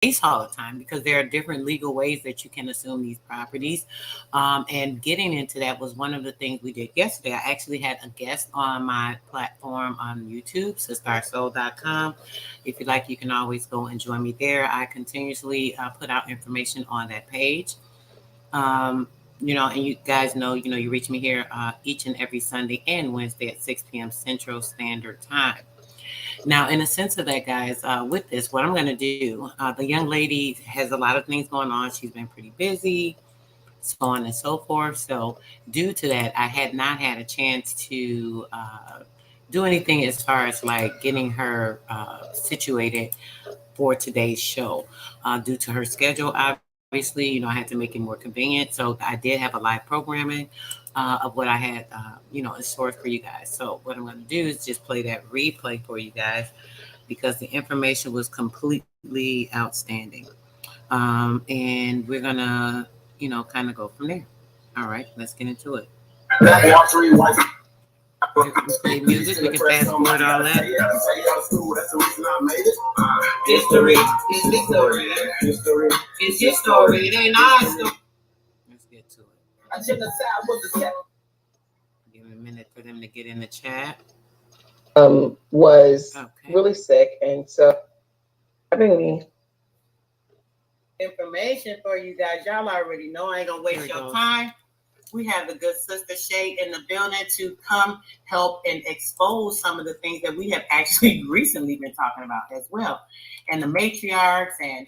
case all the time because there are different legal ways that you can assume these properties. And getting into that was one of the things we did yesterday. I actually had a guest on my platform on YouTube, sistersoul.com. If you like, you can always go and join me there. I continuously put out information on that page. Um, and you guys know, you reach me here each and every Sunday and Wednesday at 6 p.m. Central Standard Time. Now, in a sense of that, guys, with this, what I'm going to do, the young lady has a lot of things going on. She's been pretty busy, so on and so forth. So, due to that, I had not had a chance to do anything as far as like getting her situated for today's show due to her schedule. Obviously, I had to make it more convenient. So I did have a live programming of what I had, in store for you guys. So what I'm going to do is just play that replay for you guys because the information was completely outstanding. And we're going to, kind of go from there. All right, let's get into it. We can play music. We can fast forward all that. History is history. It's his story. It ain't our story. Let's get to it. Give me a minute for them to get in the chat. Was really sick, and so having me information for you guys. Y'all already know. I ain't gonna waste your time. We have the good sister Shay in the building to come help and expose some of the things that we have actually recently been talking about as well. And the matriarchs and,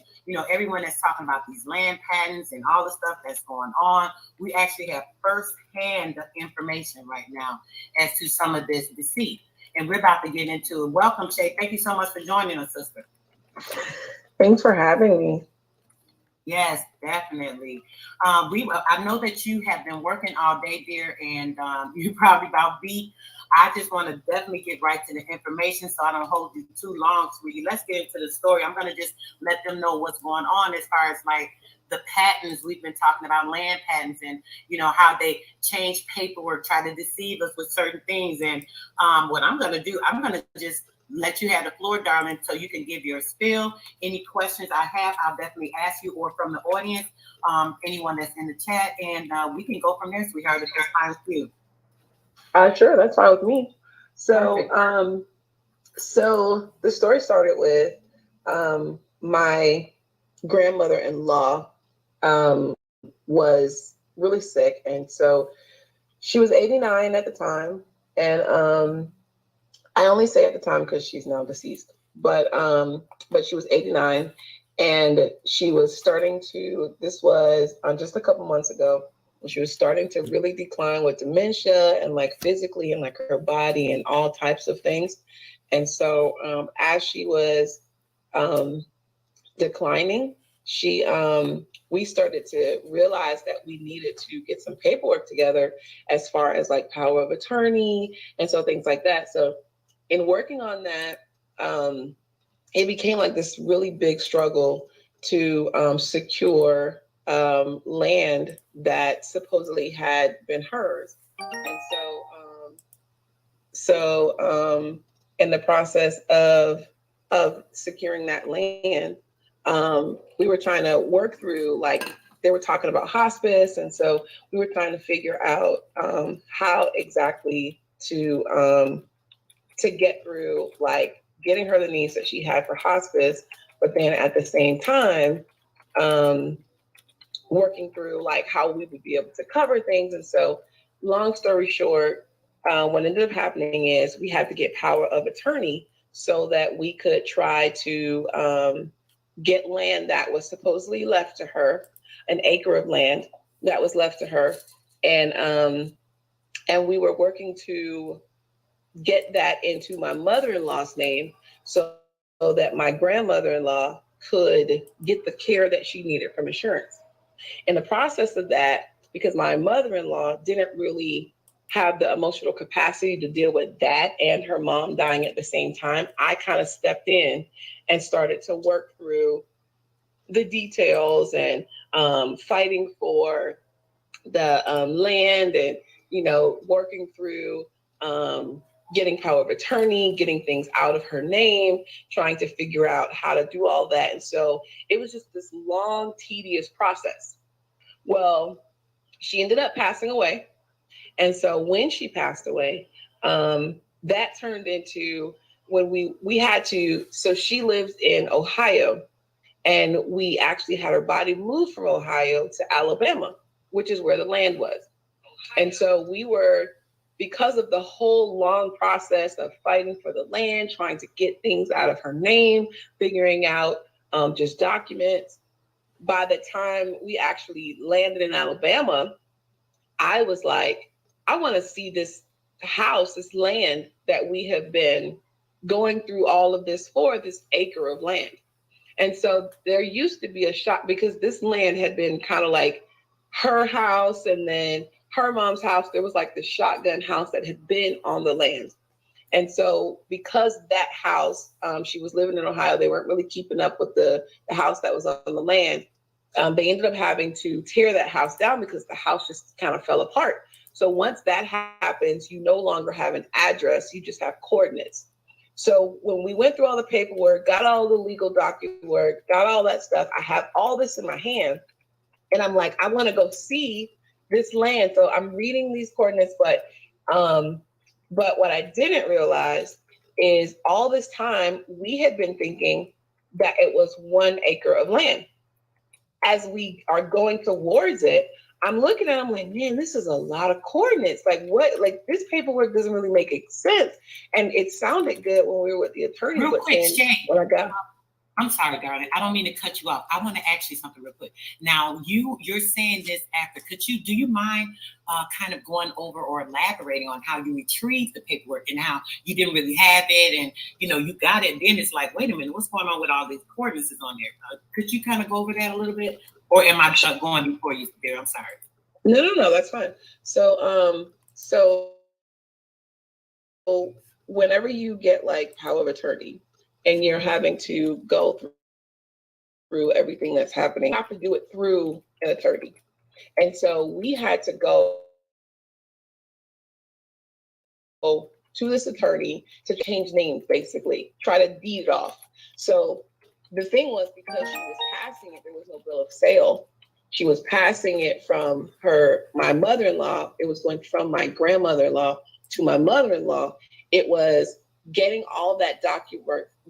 everyone that's talking about these land patents and all the stuff that's going on. We actually have firsthand information right now as to some of this deceit. And we're about to get into it. Welcome, Shay. Thank you so much for joining us, sister. Thanks for having me. Yes, definitely. I know that you have been working all day, dear, and you're probably about beat. I just want to definitely get right to the information so I don't hold you too long, sweetie. Let's get into the story. I'm going to just let them know what's going on as far as like the patents. We've been talking about land patents and, how they change paperwork, try to deceive us with certain things. And what I'm going to do, I'm going to just let you have the floor, darling, so you can give your spill. Any questions I have, I'll definitely ask you, or from the audience, anyone that's in the chat, and we can go from there, sweetheart, if that's fine with you. Sure, that's fine with me. So, so the story started with my grandmother-in-law was really sick, and so she was 89 at the time, and I only say at the time because she's now deceased, but she was 89, and she was starting to. This was just a couple months ago. She was starting to really decline with dementia and like physically and like her body and all types of things. And so as she was declining, we started to realize that we needed to get some paperwork together as far as like power of attorney and so things like that. So in working on that, it became like this really big struggle to secure land that supposedly had been hers. And so in the process of securing that land, we were trying to work through, like, they were talking about hospice, and so we were trying to figure out how exactly to get through, like, getting her the needs that she had for hospice, but then at the same time, working through like how we would be able to cover things. And so, long story short, what ended up happening is we had to get power of attorney so that we could try to get land that was supposedly left to her, an acre of land that was left to her, and we were working to get that into my mother-in-law's name so that my grandmother-in-law could get the care that she needed from insurance. In the process of that, because my mother-in-law didn't really have the emotional capacity to deal with that and her mom dying at the same time, I kind of stepped in and started to work through the details and fighting for the land and, working through getting power of attorney, getting things out of her name, trying to figure out how to do all that. And so it was just this long, tedious process. Well, she ended up passing away. And so when she passed away, that turned into when we had to, so she lives in Ohio, and we actually had her body moved from Ohio to Alabama, which is where the land was. And so we were, because of the whole long process of fighting for the land, trying to get things out of her name, figuring out just documents, by the time we actually landed in Alabama, I was like, I want to see this house, this land that we have been going through all of this for, this acre of land. And so there used to be a shop, because this land had been kind of like her house and then her mom's house. There was like the shotgun house that had been on the land. And so because that house, she was living in Ohio, they weren't really keeping up with the house that was on the land. They ended up having to tear that house down because the house just kind of fell apart. So once that happens, you no longer have an address, you just have coordinates. So when we went through all the paperwork, got all the legal document work, got all that stuff, I have all this in my hand. And I'm like, I want to go see this land. So I'm reading these coordinates, but what I didn't realize is all this time we had been thinking that it was 1 acre of land. As we are going towards it, I'm looking at it, I'm like, man, this is a lot of coordinates. Like what, like this paperwork doesn't really make sense. And it sounded good when we were with the attorney. Real quick, Shay, when I got, I'm sorry, darling. I don't mean to cut you off. I want to ask you something real quick. Now, you're saying this after. Do you mind kind of going over or elaborating on how you retrieved the paperwork and how you didn't really have it, and you got it, and then it's like, wait a minute, what's going on with all these coordinates on there? Could you kind of go over that a little bit, or am I going before you there? I'm sorry. No, that's fine. So whenever you get like power of attorney, and you're having to go through everything that's happening, you have to do it through an attorney. And so we had to go to this attorney to change names, basically, try to deed it off. So the thing was, because she was passing it, there was no bill of sale. She was passing it from my mother-in-law. It was going from my grandmother-in-law to my mother-in-law. It was getting all that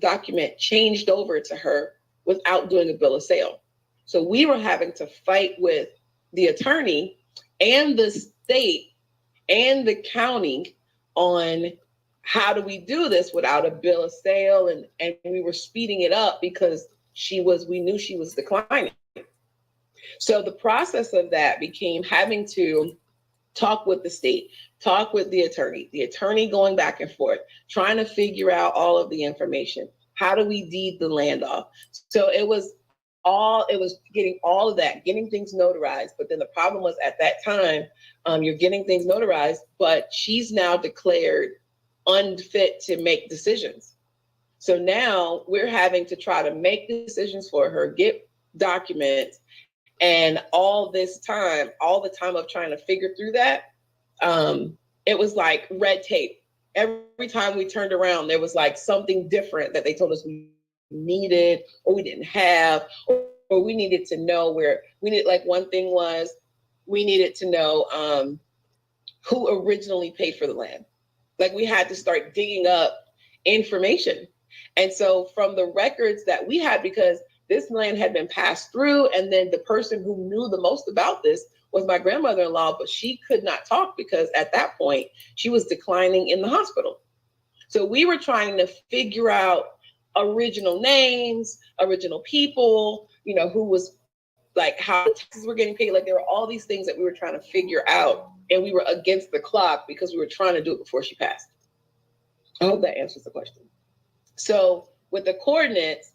document changed over to her without doing a bill of sale. So we were having to fight with the attorney and the state and the county on how do we do this without a bill of sale. And we were speeding it up because we knew she was declining. So the process of that became having to talk with the state, talk with the attorney going back and forth, trying to figure out all of the information. How do we deed the land off? So it was getting all of that, getting things notarized. But then the problem was, at that time, you're getting things notarized, but she's now declared unfit to make decisions. So now we're having to try to make decisions for her, get documents. And all the time of trying to figure through that, it was like red tape. Every time we turned around, there was like something different that they told us we needed, or we didn't have, or we needed to know where we needed. Like one thing was, we needed to know who originally paid for the land. Like we had to start digging up information. And so from the records that we had, because this land had been passed through, and then the person who knew the most about this was my grandmother-in-law, but she could not talk because at that point she was declining in the hospital. So we were trying to figure out original names, original people, who was like, how the taxes were getting paid. Like there were all these things that we were trying to figure out, and we were against the clock because we were trying to do it before she passed. I hope that answers the question. So with the coordinates,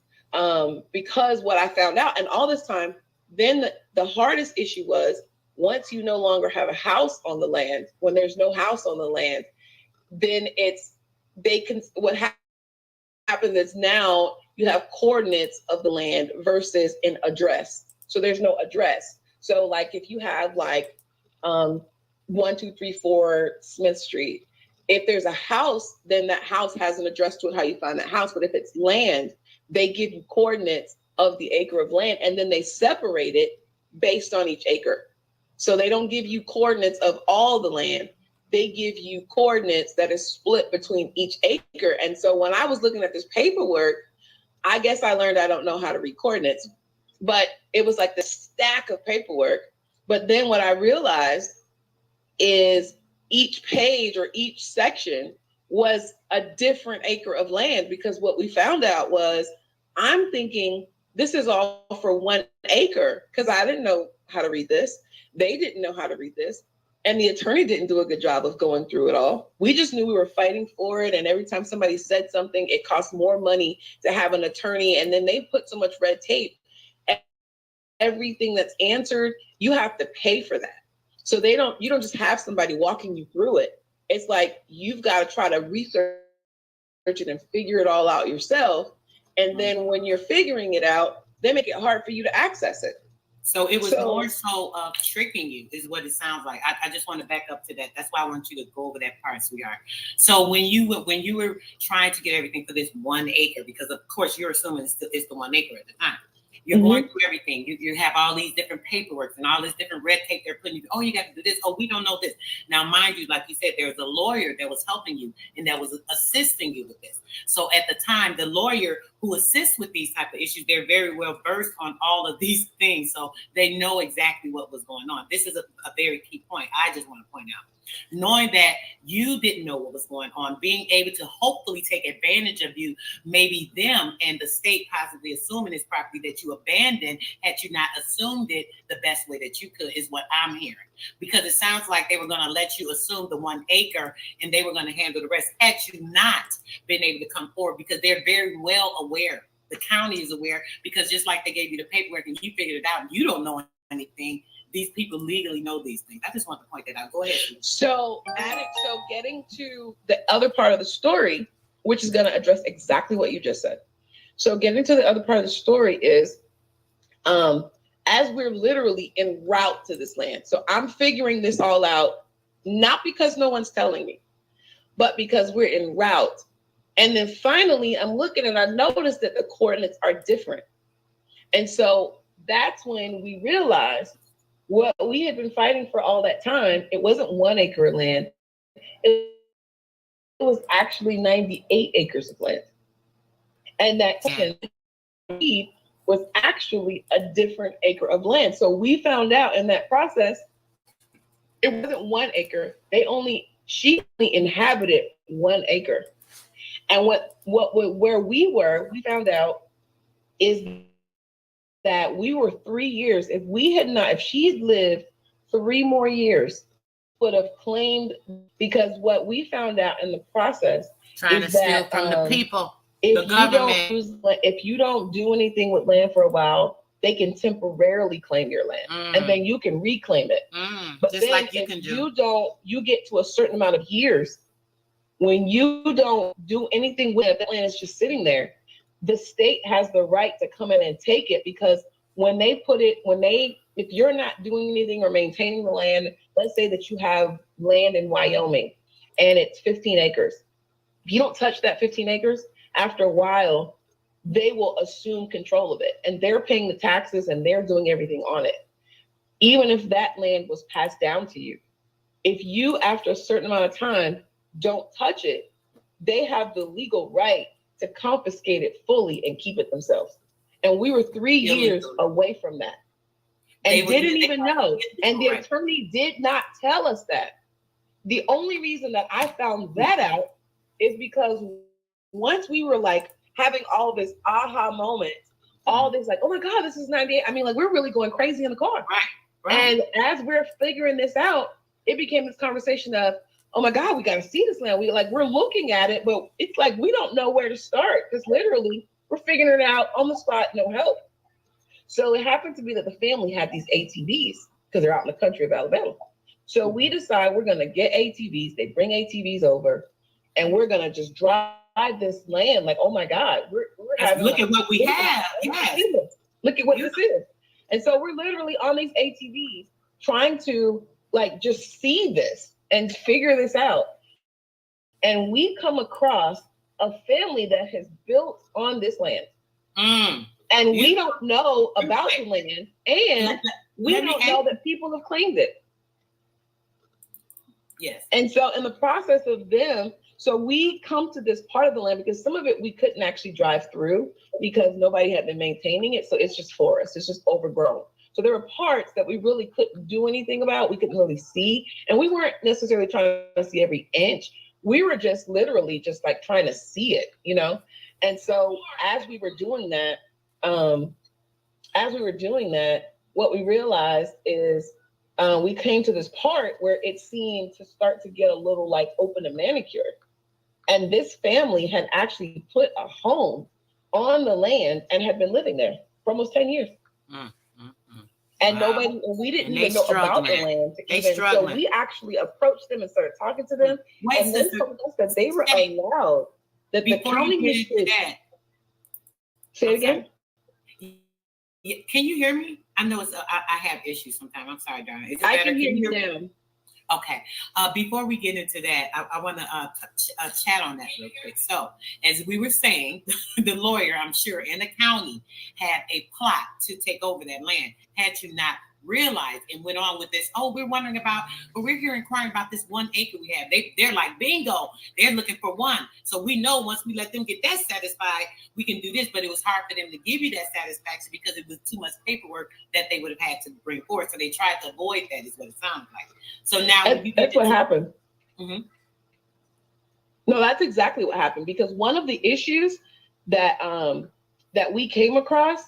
because what I found out, and all this time, then the hardest issue was, once you no longer have a house on the land, when there's no house on the land, then what happens is now you have coordinates of the land versus an address. So there's no address. So like if you have like 1234 Smith Street, If there's a house, then that house has an address to it, how you find that house. But if it's land, they give you coordinates of the acre of land, and then they separate it based on each acre. So they don't give you coordinates of all the land. They give you coordinates that is split between each acre. And so when I was looking at this paperwork, I guess I learned I don't know how to read coordinates, but it was like the stack of paperwork. But then what I realized is each page or each section was a different acre of land, because what we found out was, I'm thinking this is all for 1 acre, because I didn't know how to read this. They didn't know how to read this. And the attorney didn't do a good job of going through it all. We just knew we were fighting for it. And every time somebody said something, it cost more money to have an attorney. And then they put so much red tape. Everything that's answered, you have to pay for that. So you don't just have somebody walking you through it. It's like, you've got to try to research it and figure it all out yourself. And then when you're figuring it out, they make it hard for you to access it. So it was more so of tricking you, is what it sounds like. I just want to back up to that. That's why I want you to go over that part, sweetheart. So when you were trying to get everything for this 1 acre, because of course you're assuming it's the 1 acre at the time. You're going through everything. You have all these different paperwork and all this different red tape they're putting you. Oh, you got to do this. Oh, we don't know this. Now, mind you, like you said, there was a lawyer that was helping you and that was assisting you with this. So at the time, the lawyer who assists with these type of issues, they're very well versed on all of these things. So they know exactly what was going on. This is a very key point. I just want to point out. Knowing that you didn't know what was going on, being able to hopefully take advantage of you, maybe them and the state possibly assuming this property that you abandoned, had you not assumed it the best way that you could, is what I'm hearing. Because it sounds like they were going to let you assume the 1 acre and they were going to handle the rest, had you not been able to come forward, because they're very well aware. The county is aware, because just like they gave you the paperwork and you figured it out and you don't know anything, these people legally know these things. I just want to point that out. Go ahead. So getting to the other part of the story, which is going to address exactly what you just said. So getting to the other part of the story is, as we're literally en route to this land. So I'm figuring this all out, not because no one's telling me, but because we're en route. And then finally, I'm looking and I noticed that the coordinates are different. And so that's when we realized what we had been fighting for all that time. It wasn't 1 acre of land. It was actually 98 acres of land. And that was actually a different acre of land. So we found out in that process, it wasn't 1 acre. She only inhabited 1 acre. And where we found out is that we were 3 years. If she'd lived 3 more years, would have claimed, because what we found out in the process trying to steal from the people, the government. If you don't do anything with land for a while, they can temporarily claim your land, and then you can reclaim it. But just then, like you get to a certain amount of years when you don't do anything with it, the land is just sitting there. The state has the right to come in and take it, because if you're not doing anything or maintaining the land, let's say that you have land in Wyoming and it's 15 acres. If you don't touch that 15 acres, after a while, they will assume control of it, and they're paying the taxes and they're doing everything on it. Even if that land was passed down to you, if you, after a certain amount of time, don't touch it, they have the legal right to confiscate it fully and keep it themselves. And we were 3 years away from that, and didn't even know. And the attorney did not tell us that. The only reason that I found that out is because once we were like having all this aha moment, all this like, oh my God, this is 98. I mean, like, we're really going crazy in the car. Right. And as we're figuring this out, it became this conversation of, oh my God, we got to see this land. We're looking at it, but it's like, we don't know where to start, because literally we're figuring it out on the spot, no help. So it happened to be that the family had these ATVs, because they're out in the country of Alabama. So we decide we're going to get ATVs. They bring ATVs over, and we're going to just drive this land. Like, oh my God, we're having, look at what we have. Yes. Look at what this is. And so we're literally on these ATVs trying to like just see this and figure this out. and we come across a family that has built on this land. And we don't know about the land, and we don't know that people have claimed it. Yes. And so in the process of them, so we come to this part of the land because some of it we couldn't actually drive through because nobody had been maintaining it. So it's just forest, it's just overgrown. So there were parts that we really couldn't do anything about, we couldn't really see. And we weren't necessarily trying to see every inch. We were just literally just like trying to see it, you know? And so as we were doing that, what we realized is we came to this part where it seemed to start to get a little like open and manicured. And this family had actually put a home on the land and had been living there for almost 10 years. And nobody, we didn't even know about the land. So we actually approached them and started talking to them. And they told us that they were allowed, that the county Say it again. Can you hear me? I know it's I have issues sometimes. I'm sorry, Donna. Is it I better? can hear you now. Okay. Before we get into that, I want to chat on that real quick. So, as we were saying, the lawyer, I'm sure, in the county had a plot to take over that land. Had you not realized and went on with this, oh, we're wondering about, but we're here inquiring about this 1 acre we have. They're like, bingo, they're looking for one. So we know once we let them get that satisfied, we can do this. But it was hard for them to give you that satisfaction because it was too much paperwork that they would have had to bring forth. So they tried to avoid that, is what it sounds like. So now that's what happened. Mm-hmm. No, that's exactly what happened, because one of the issues that that we came across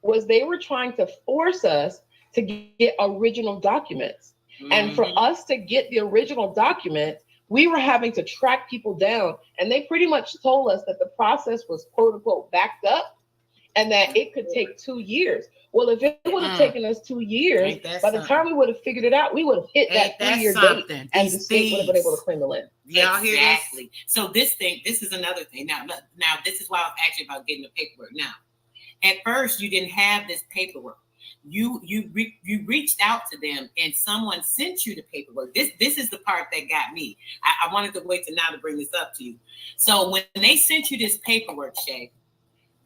was they were trying to force us to get original documents. Mm-hmm. And for us to get the original documents, we were having to track people down. And they pretty much told us that the process was quote unquote backed up and that it could take 2 years. Well, if it would have taken us 2 years, by the time we would have figured it out, we would have hit that 3-year date, and the state would have been able to claim the land. Y'all hear this? So this is another thing. Now, this is why I was asking about getting the paperwork. Now, at first, you didn't have this paperwork. You reached out to them, and someone sent you the paperwork. This is the part that got me. I wanted to wait till now to bring this up to you. So when they sent you this paperwork, Shay,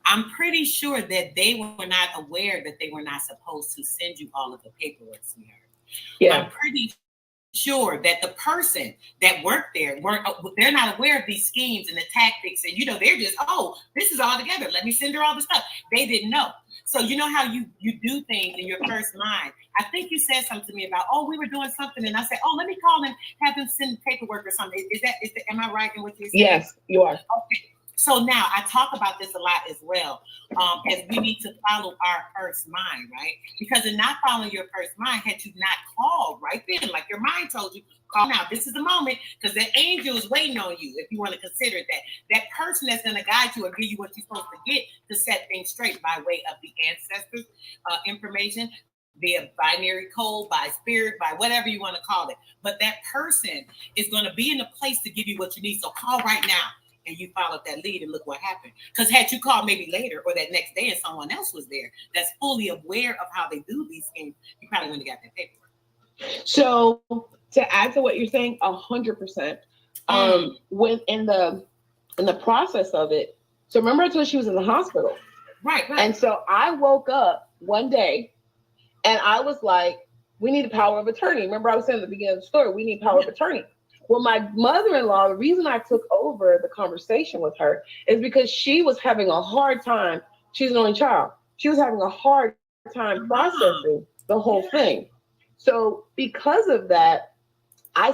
I'm pretty sure that they were not aware that they were not supposed to send you all of the paperwork, sweetheart. Yeah. I'm pretty sure that the person that worked there they're not aware of these schemes and the tactics, and they're just, oh, this is all together. Let me send her all the stuff. They didn't know. So you know how you do things in your first mind. I think you said something to me about, oh, we were doing something, and I said, oh, let me call and have them send paperwork or something. Am I right in what you're saying? Yes, you are. Okay. So now I talk about this a lot as well, as we need to follow our first mind, right? Because in not following your first mind, had you not called right then, like your mind told you, call now. This is the moment, because the angel is waiting on you. If you want to consider that person that's going to guide you or give you what you're supposed to get to set things straight by way of the ancestors' information, via binary code, by spirit, by whatever you want to call it. But that person is going to be in a place to give you what you need. So call right now. And you followed that lead, and look what happened. Because had you called maybe later or that next day and someone else was there that's fully aware of how they do these things, you probably wouldn't have got that paperwork. So to add to what you're saying, 100%. When in the process of it, so remember I told you she was in the hospital. Right. And so I woke up one day and I was like, we need a power of attorney. Remember I was saying at the beginning of the story, we need power of attorney. Well, my mother-in-law, the reason I took over the conversation with her is because she was having a hard time. She's an only child. She was having a hard time processing the whole thing. So because of that, I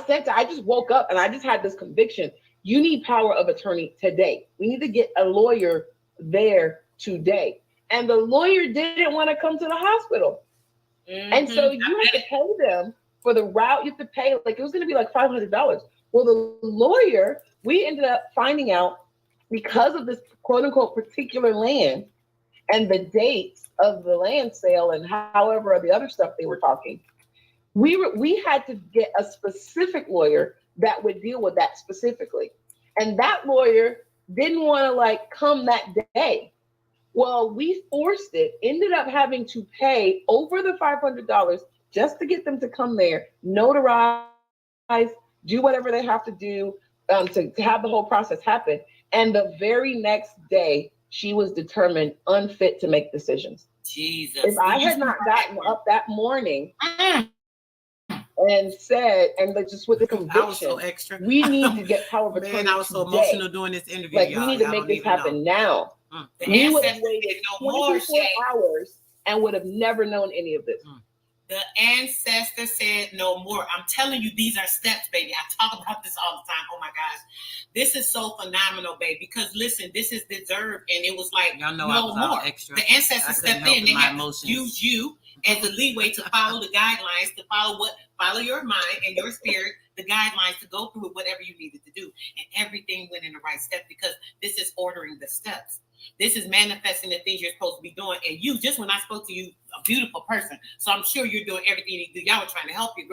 just woke up and I just had this conviction. You need power of attorney today. We need to get a lawyer there today. And the lawyer didn't want to come to the hospital. Mm-hmm. And so you have to pay them for the route. You have to pay, like it was going to be like $500. Well, the lawyer, we ended up finding out, because of this quote unquote particular land and the dates of the land sale and however the other stuff they were talking, we had to get a specific lawyer that would deal with that specifically. And that lawyer didn't want to like come that day. Well, we forced it, ended up having to pay over the $500 just to get them to come there, notarize, do whatever they have to do, to have the whole process happen. And the very next day, she was determined unfit to make decisions. Jesus. If I had not gotten up that morning and said, and just with the conviction, I was so extra. We need to get power of attorney. Man, I was so today. emotional doing this interview. Like, we need to make this happen now. We would have waited 24 hours and would have never known any of this. The ancestor said no more. I'm telling you, these are steps, baby. I talk about this all the time. Oh my gosh. This is so phenomenal, babe. Because listen, this is deserved. And it was like, y'all know, no more. Extra. The ancestors stepped in. They had to use you as the leeway to follow the guidelines, to follow your mind and your spirit, the guidelines to go through whatever you needed to do. And everything went in the right step, because this is ordering the steps. This is manifesting the things you're supposed to be doing. And you, just when I spoke to you, a beautiful person. So I'm sure you're doing everything you do. Y'all were trying to help your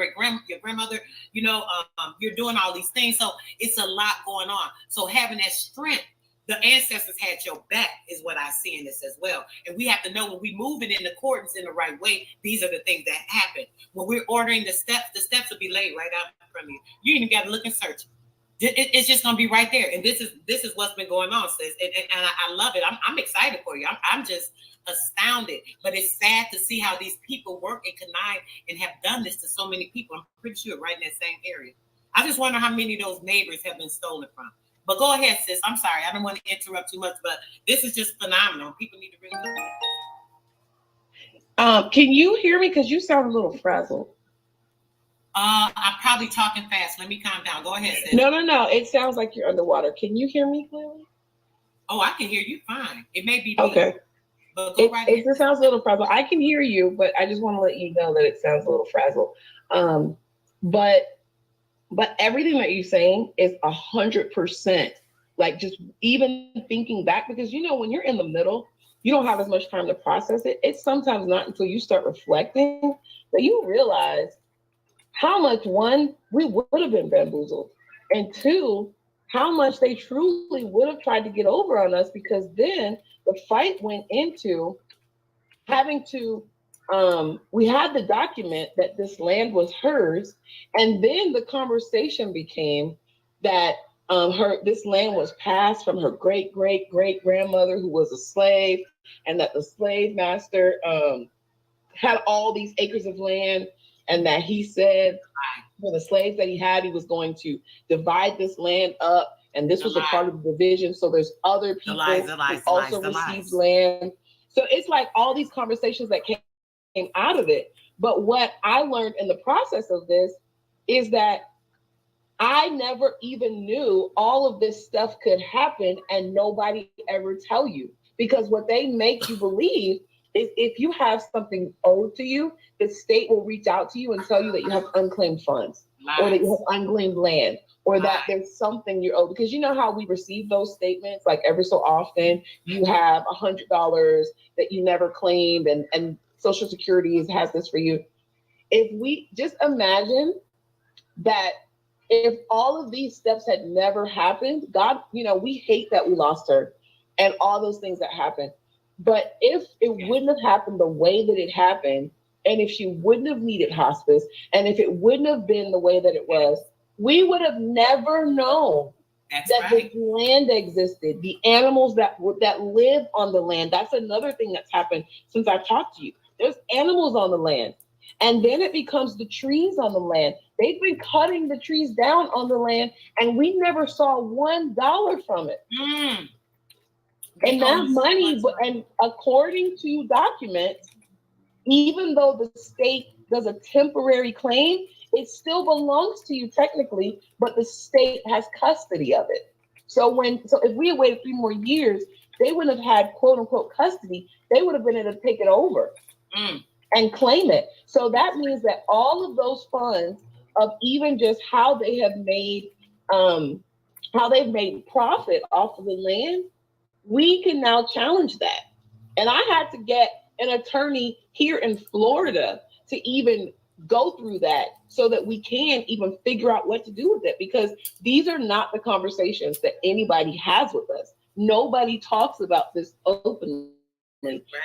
grandmother, you're doing all these things. So it's a lot going on. So having that strength, the ancestors had your back is what I see in this as well. And we have to know when we move it in accordance in the right way, these are the things that happen. When we're ordering the steps will be laid right out in front of you. You ain't even got to look and search. It's just gonna be right there, and this is what's been going on, sis. And I love it. I'm excited for you. I'm just astounded. But it's sad to see how these people work and connive and have done this to so many people. I'm pretty sure right in that same area. I just wonder how many of those neighbors have been stolen from. But go ahead, sis. I'm sorry. I don't want to interrupt too much, but this is just phenomenal. People need to really look at this. Can you hear me? Because you sound a little frazzled. I'm probably talking fast. Let me calm down. Go ahead, sis. No. It sounds like you're underwater. Can you hear me clearly? Oh, I can hear you fine. It may be me. Okay. But go right it just sounds a little frazzled. I can hear you, but I just want to let you know that it sounds a little frazzled. But everything that you're saying is 100%. Like, just even thinking back, because when you're in the middle, you don't have as much time to process it. It's sometimes not until you start reflecting that you realize how much, one, we would have been bamboozled, and two, how much they truly would have tried to get over on us, because then the fight went into having to, we had the document that this land was hers, and then the conversation became that this land was passed from her great grandmother, who was a slave, and that the slave master had all these acres of land, and that he said for the slaves that he had, he was going to divide this land up, and this was a part of the division. So there's other people who also received land. So it's like all these conversations that came out of it. But what I learned in the process of this is that I never even knew all of this stuff could happen and nobody ever tell you. Because what they make you believe is if you have something owed to you, the state will reach out to you and tell you that you have unclaimed funds, or that you have unclaimed land, or that there's something you're owed. Because you know how we receive those statements, like every so often, you have $100 that you never claimed, and Social Security has this for you. If we just imagine that if all of these steps had never happened, God, we hate that we lost her and all those things that happened. But if it wouldn't have happened the way that it happened, and if she wouldn't have needed hospice, and if it wouldn't have been the way that it was, we would have never known that the land existed, the animals that live on the land. That's another thing that's happened since I've talked to you. There's animals on the land. And then it becomes the trees on the land. They've been cutting the trees down on the land, and we never saw $1 from it. And that money, and according to documents, even though the state does a temporary claim, it still belongs to you technically, but the state has custody of it. So if we had waited 3 more years, they wouldn't have had quote unquote custody. They would have been able to take it over and claim it. So that means that all of those funds of even just how they have made, how they've made profit off of the land, we can now challenge that. And I had to get an attorney here in Florida to even go through that so that we can even figure out what to do with it, because these are not the conversations that anybody has with us. Nobody talks about this openly.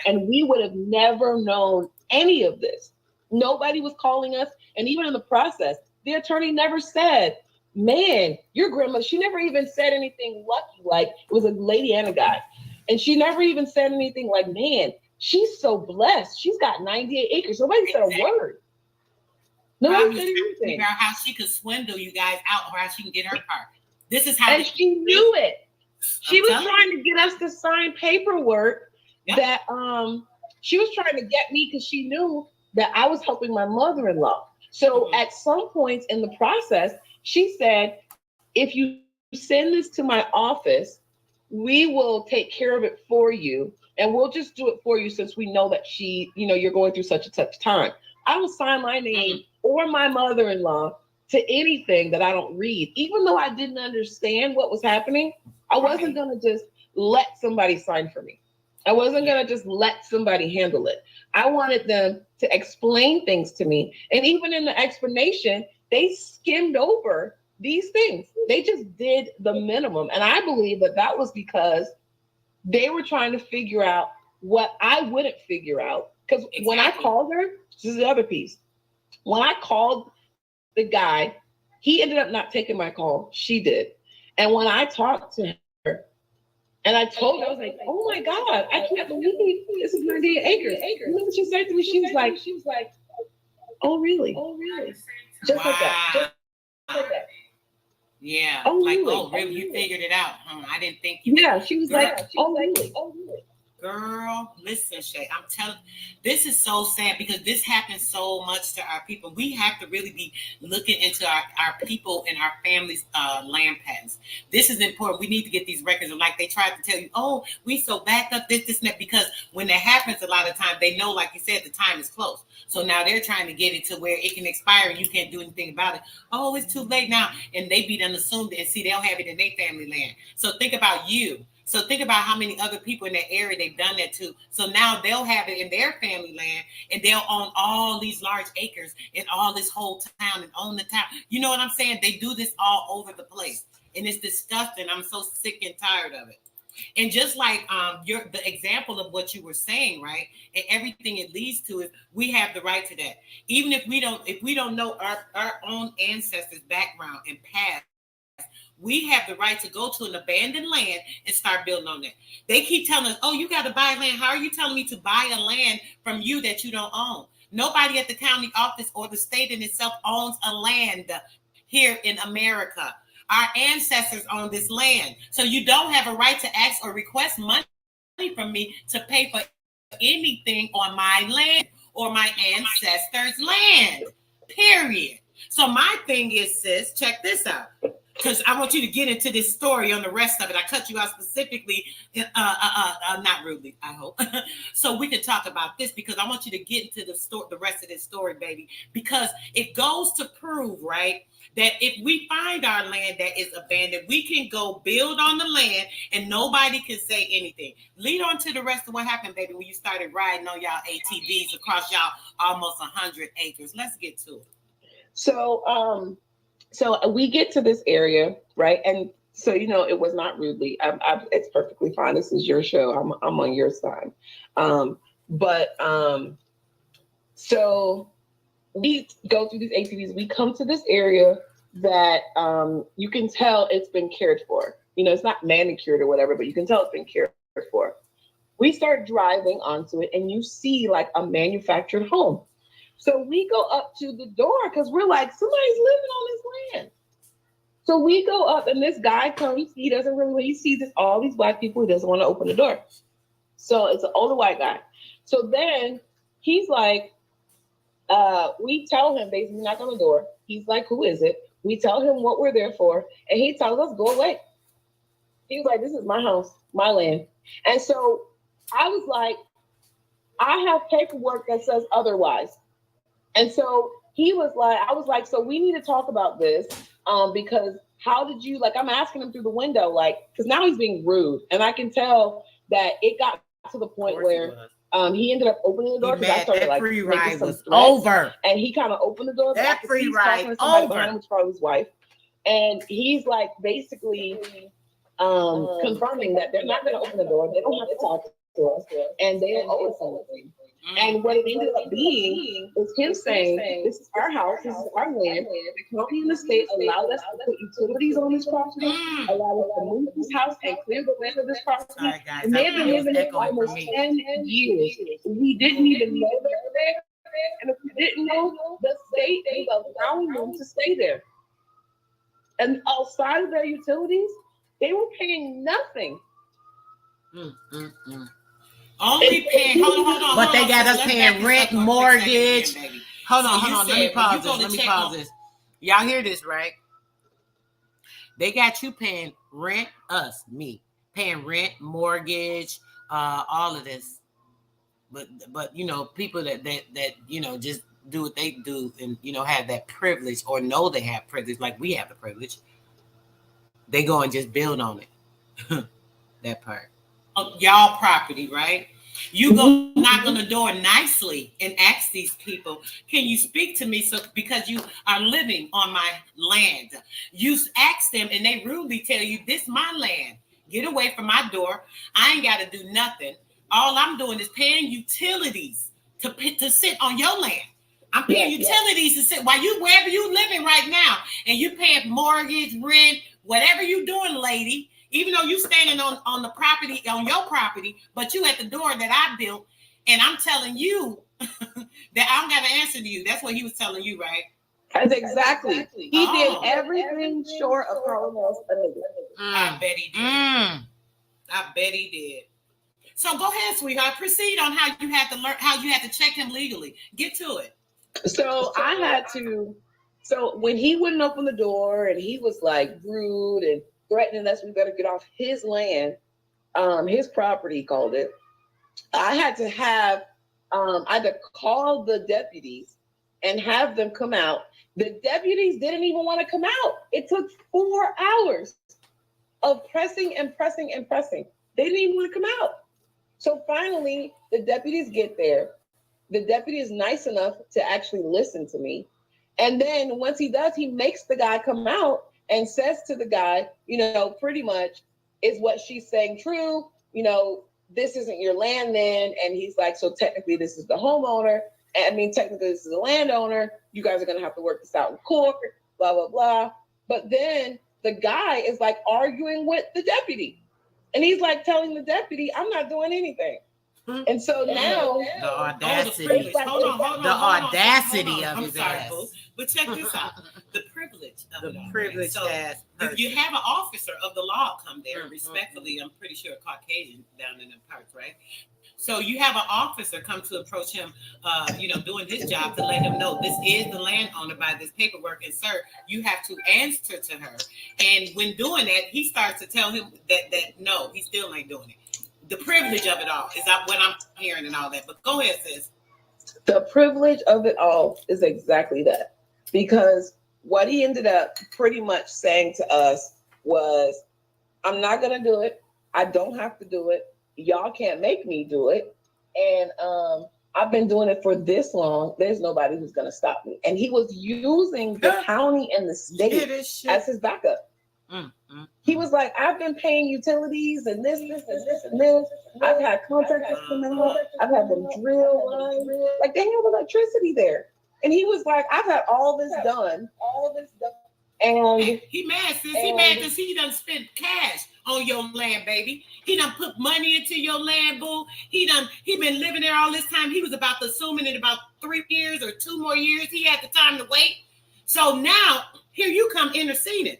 And we would have never known any of this. Nobody was calling us. And even in the process, the attorney never said, man, your grandmother, she never even said anything lucky. Like, it was a lady and a guy. And she never even said anything like, man, she's so blessed. She's got 98 acres. Nobody said a word. Nobody said anything. Figure out how she could swindle you guys out or how she can get her part. This is how. And she knew it. She was trying to get us to sign paperwork that she was trying to get me because she knew that I was helping my mother-in-law. So at some points in the process, she said, if you send this to my office, we will take care of it for you. And we'll just do it for you since we know that you're going through such a tough time. I will sign my name or my mother-in-law to anything that I don't read. Even though I didn't understand what was happening, I wasn't going to just let somebody sign for me. I wasn't going to just let somebody handle it. I wanted them to explain things to me. And even in the explanation, they skimmed over these things. They just did the minimum. And I believe that was because they were trying to figure out what I wouldn't figure out. Because when I called her, this is the other piece. When I called the guy, he ended up not taking my call. She did. And when I talked to her, and I told her, I was like, oh my God, I can't believe this is 98 acres. You know what she said to me? She was like, oh really? Oh really? Just like that. Just like that. Yeah. Oh, like, really? oh, really? You figured it out, huh? I didn't think you. Yeah, she was like, oh, really? Oh, really? Girl, listen, Shay, I'm telling this is so sad because this happens so much to our people. We have to really be looking into our people and our families' land patents. This is important. We need to get these records. Like they tried to tell you, oh, we so backed up this, and that, because when that happens, a lot of times they know, like you said, the time is close. So now they're trying to get it to where it can expire and you can't do anything about it. Oh, it's too late now. And they be done assumed and see they'll have it in their family land. So think about you. So think about how many other people in that area they've done that to. So now they'll have it in their family land and they'll own all these large acres and all this whole town and own the town. You know what I'm saying? They do this all over the place. And it's disgusting. I'm so sick and tired of it. And just like the example of what you were saying, right? And everything it leads to is we have the right to that. Even if we don't know our own ancestors' background and past, we have the right to go to an abandoned land and start building on that. They keep telling us, oh, you got to buy land. How are you telling me to buy a land from you that you don't own? Nobody at the county office or the state in itself owns a land here in America. Our ancestors own this land. So you don't have a right to ask or request money from me to pay for anything on my land or my ancestors' land, period. So my thing is, sis, check this out. Because I want you to get into this story on the rest of it. I cut you out specifically, not rudely, I hope. So we can talk about this because I want you to get into the rest of this story, baby. Because it goes to prove, right, that if we find our land that is abandoned, we can go build on the land and nobody can say anything. Lead on to the rest of what happened, baby, when you started riding on y'all ATVs across y'all almost 100 acres. Let's get to it. So we get to this area, right? And so, it was not rudely. It's perfectly fine. This is your show. I'm on your side. So we go through these ATVs. We come to this area that you can tell it's been cared for. It's not manicured or whatever, but you can tell it's been cared for. We start driving onto it and you see like a manufactured home. So we go up to the door because we're like, somebody's living on this land. So we go up and this guy comes. He sees all these Black people. He doesn't want to open the door. So it's an older white guy. So then he's like, we tell him basically knock on the door. He's like, who is it? We tell him what we're there for. And he tells us, go away. He's like, this is my house, my land. And so I was like, I have paperwork that says otherwise. And so I was like, so we need to talk about this because how did you, I'm asking him through the window, because now he's being rude. And I can tell that it got to the point where he ended up opening the door because I started that free ride was threats, over. And he kind of opened the door. That free ride over. Him, which probably his wife. And he's basically confirming that they're not going to open the door. They don't have to talk to us. And they don't owe us anything. And what it ended up being is him saying, this is our house, this is our land. The county and the state allowed us to put utilities on this property, allowed us to move this house and clear the land of this property. Sorry, guys. And they've been living there for almost 10 years. We didn't even know they were there. And if we didn't know, the state was allowing them to stay there. And outside of their utilities, they were paying nothing. Only paying, hold on. But they got us paying rent, mortgage. Hold on. Let me pause this. Y'all hear this, right? They got you paying rent, me, paying rent, mortgage, all of this. But you know, people that you know just do what they do and you know have that privilege or know they have privilege, like we have the privilege. They go and just build on it. That part. Y'all property, right? You go knock on the door nicely and ask these people, can you speak to me? So because you are living on my land, you ask them and they rudely tell you, this is my land. Get away from my door. I ain't got to do nothing. All I'm doing is paying utilities to sit on your land. I'm paying utilities to sit while you wherever you living right now, and you paying mortgage, rent, whatever you doing, lady. Even though you standing on the property, on your property, but you at the door that I built, and I'm telling you that I don't got to answer to you. That's what he was telling you, right? That's exactly. He did everything short of calling us a nigga. I bet he did. I bet he did. So go ahead, sweetheart. Proceed on how you had to learn, how you had to check him legally. Get to it. So I had to. So when he wouldn't open the door and he was like rude and threatening us, we better get off his land, his property, he called it. I had to call the deputies and have them come out. The deputies didn't even want to come out. It took 4 hours of pressing and pressing and pressing. They didn't even want to come out. So finally, the deputies get there. The deputy is nice enough to actually listen to me. And then once he does, he makes the guy come out and says to the guy, you know, pretty much, is what she's saying true? You know, this isn't your land then. And he's like, so technically this is the homeowner. I mean, technically this is the landowner. You guys are going to have to work this out in court, blah, blah, blah. But then the guy is like arguing with the deputy. And he's like telling the deputy, I'm not doing anything. And so now the audacity, the audacity of his ass. But check this out: the privilege of the privilege. So you have an officer of the law come there, respectfully. I'm pretty sure a Caucasian down in the parks, right? So you have an officer come to approach him, you know, doing his job to let him know this is the landowner by this paperwork, and sir, you have to answer to her. And when doing that, he starts to tell him that no, he still ain't doing it. The privilege of it all is what I'm hearing and all that. But go ahead, sis. The privilege of it all is exactly that. Because what he ended up pretty much saying to us was, I'm not going to do it. I don't have to do it. Y'all can't make me do it. And I've been doing it for this long. There's nobody who's going to stop me. And he was using the county and the state as his backup. He was like, I've been paying utilities and this and this and this. I've had contractors come out. I've had them drill lines. Like they have electricity there. And he was like, I've had all this done. And he mad, sis. He mad because he done spent cash on your land, baby. He done put money into your land, boo. He been living there all this time. He was about to assume in about 3 years or 2 more years. He had the time to wait. So now here you come interceding.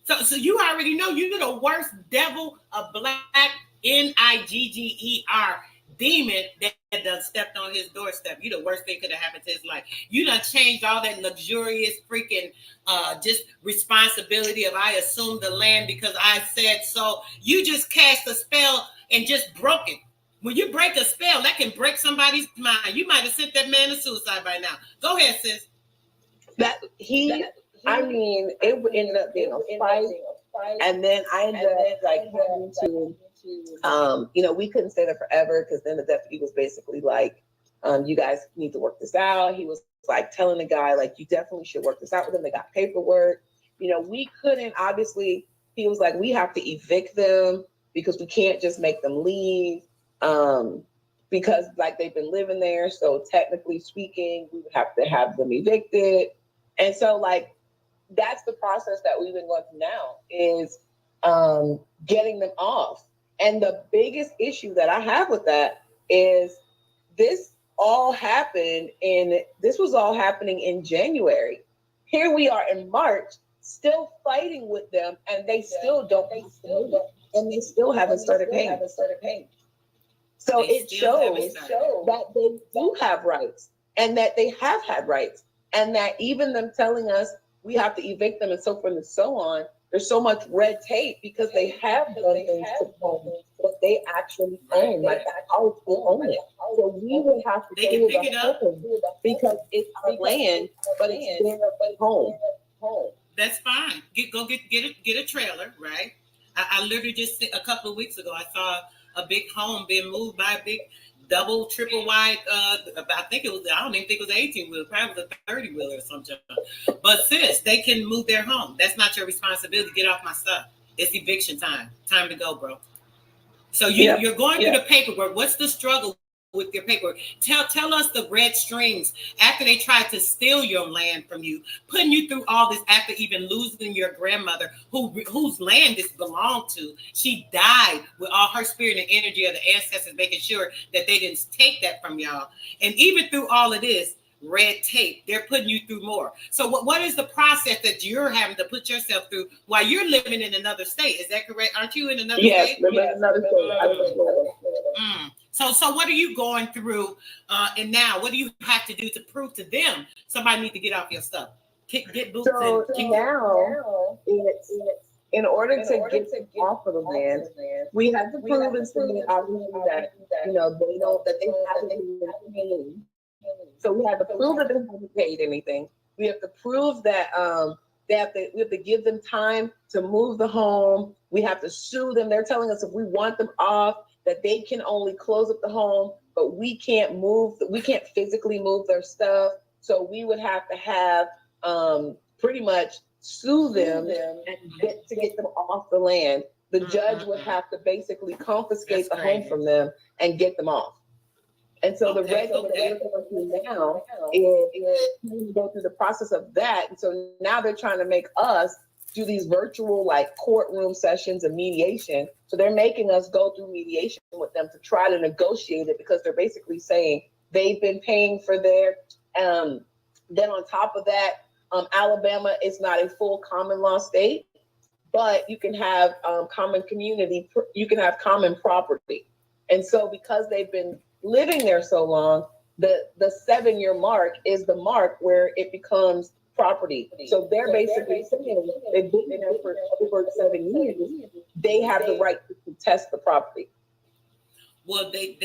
So you already know you're the worst devil, a black Nigger demon that done stepped on his doorstep. You the worst thing could have happened to his life. You done changed all that luxurious freaking just responsibility of I assumed the land because I said so. You just cast a spell and just broke it. When you break a spell, that can break somebody's mind. You might have sent that man to suicide by now. Go ahead, sis. I mean, it ended up being a fight. And then I ended up like having to, you know, we couldn't stay there forever because then the deputy was basically like, you guys need to work this out. He was like telling the guy, like, you definitely should work this out with them. They got paperwork. You know, we couldn't, obviously, he was like, we have to evict them because we can't just make them leave. because like they've been living there. So technically speaking, we would have to have them evicted. And so like that's the process that we've been going through now is getting them off. And the biggest issue that I have with that is this was all happening in January. Here we are in March, still fighting with them, and they still don't, and they still haven't started paying. So it shows that they do have rights, and that they have had rights, and that even them telling us we have to evict them and so forth and so on, there's so much red tape because they have done things to them that they actually own, like that house they own it. So we would have to They can pick it up because it's our land, but it's their home. That's fine. Get a trailer, right? I literally just a couple of weeks ago I saw a big home being moved by a big double, triple wide. I don't even think it was an 18-wheeler, probably was a 30-wheeler or something. But sis, they can move their home. That's not your responsibility. Get off my stuff. It's eviction time. Time to go, bro. So you're going through the paperwork. What's the struggle with your paperwork? Tell us the red strings after they tried to steal your land from you, putting you through all this after even losing your grandmother whose land this belonged to. She died with all her spirit and energy of the ancestors, making sure that they didn't take that from y'all. And even through all of this red tape, they're putting you through more. So what is the process that you're having to put yourself through while you're living in another state? Is that correct? Aren't you in another state? Yes, living in another state. So what are you going through? And now what do you have to do to prove to them somebody need to get off your stuff? Get boots so now it's in order to get off of the land, we have to prove and submit obviously that they know that they haven't been paying. So we have to prove that they haven't paid anything. We have to prove that we have to give them time to move the home. We have to sue them. They're telling us if we want them off, that they can only close up the home, but we can't physically move their stuff. So we would have to have pretty much sue them and get them off the land. The judge would have to basically confiscate the home from them and get them off. And so the red that we're going through now is go through the process of that. And so now they're trying to make us do these virtual like courtroom sessions of mediation. So they're making us go through mediation with them to try to negotiate it because they're basically saying they've been paying for their, then on top of that, Alabama is not a full common law state, but you can have common community, you can have common property. And so because they've been living there so long, the 7-year mark is the mark where it becomes property. So they're basically saying they've been there for over 7 years. They have the right to contest the property. Well, it's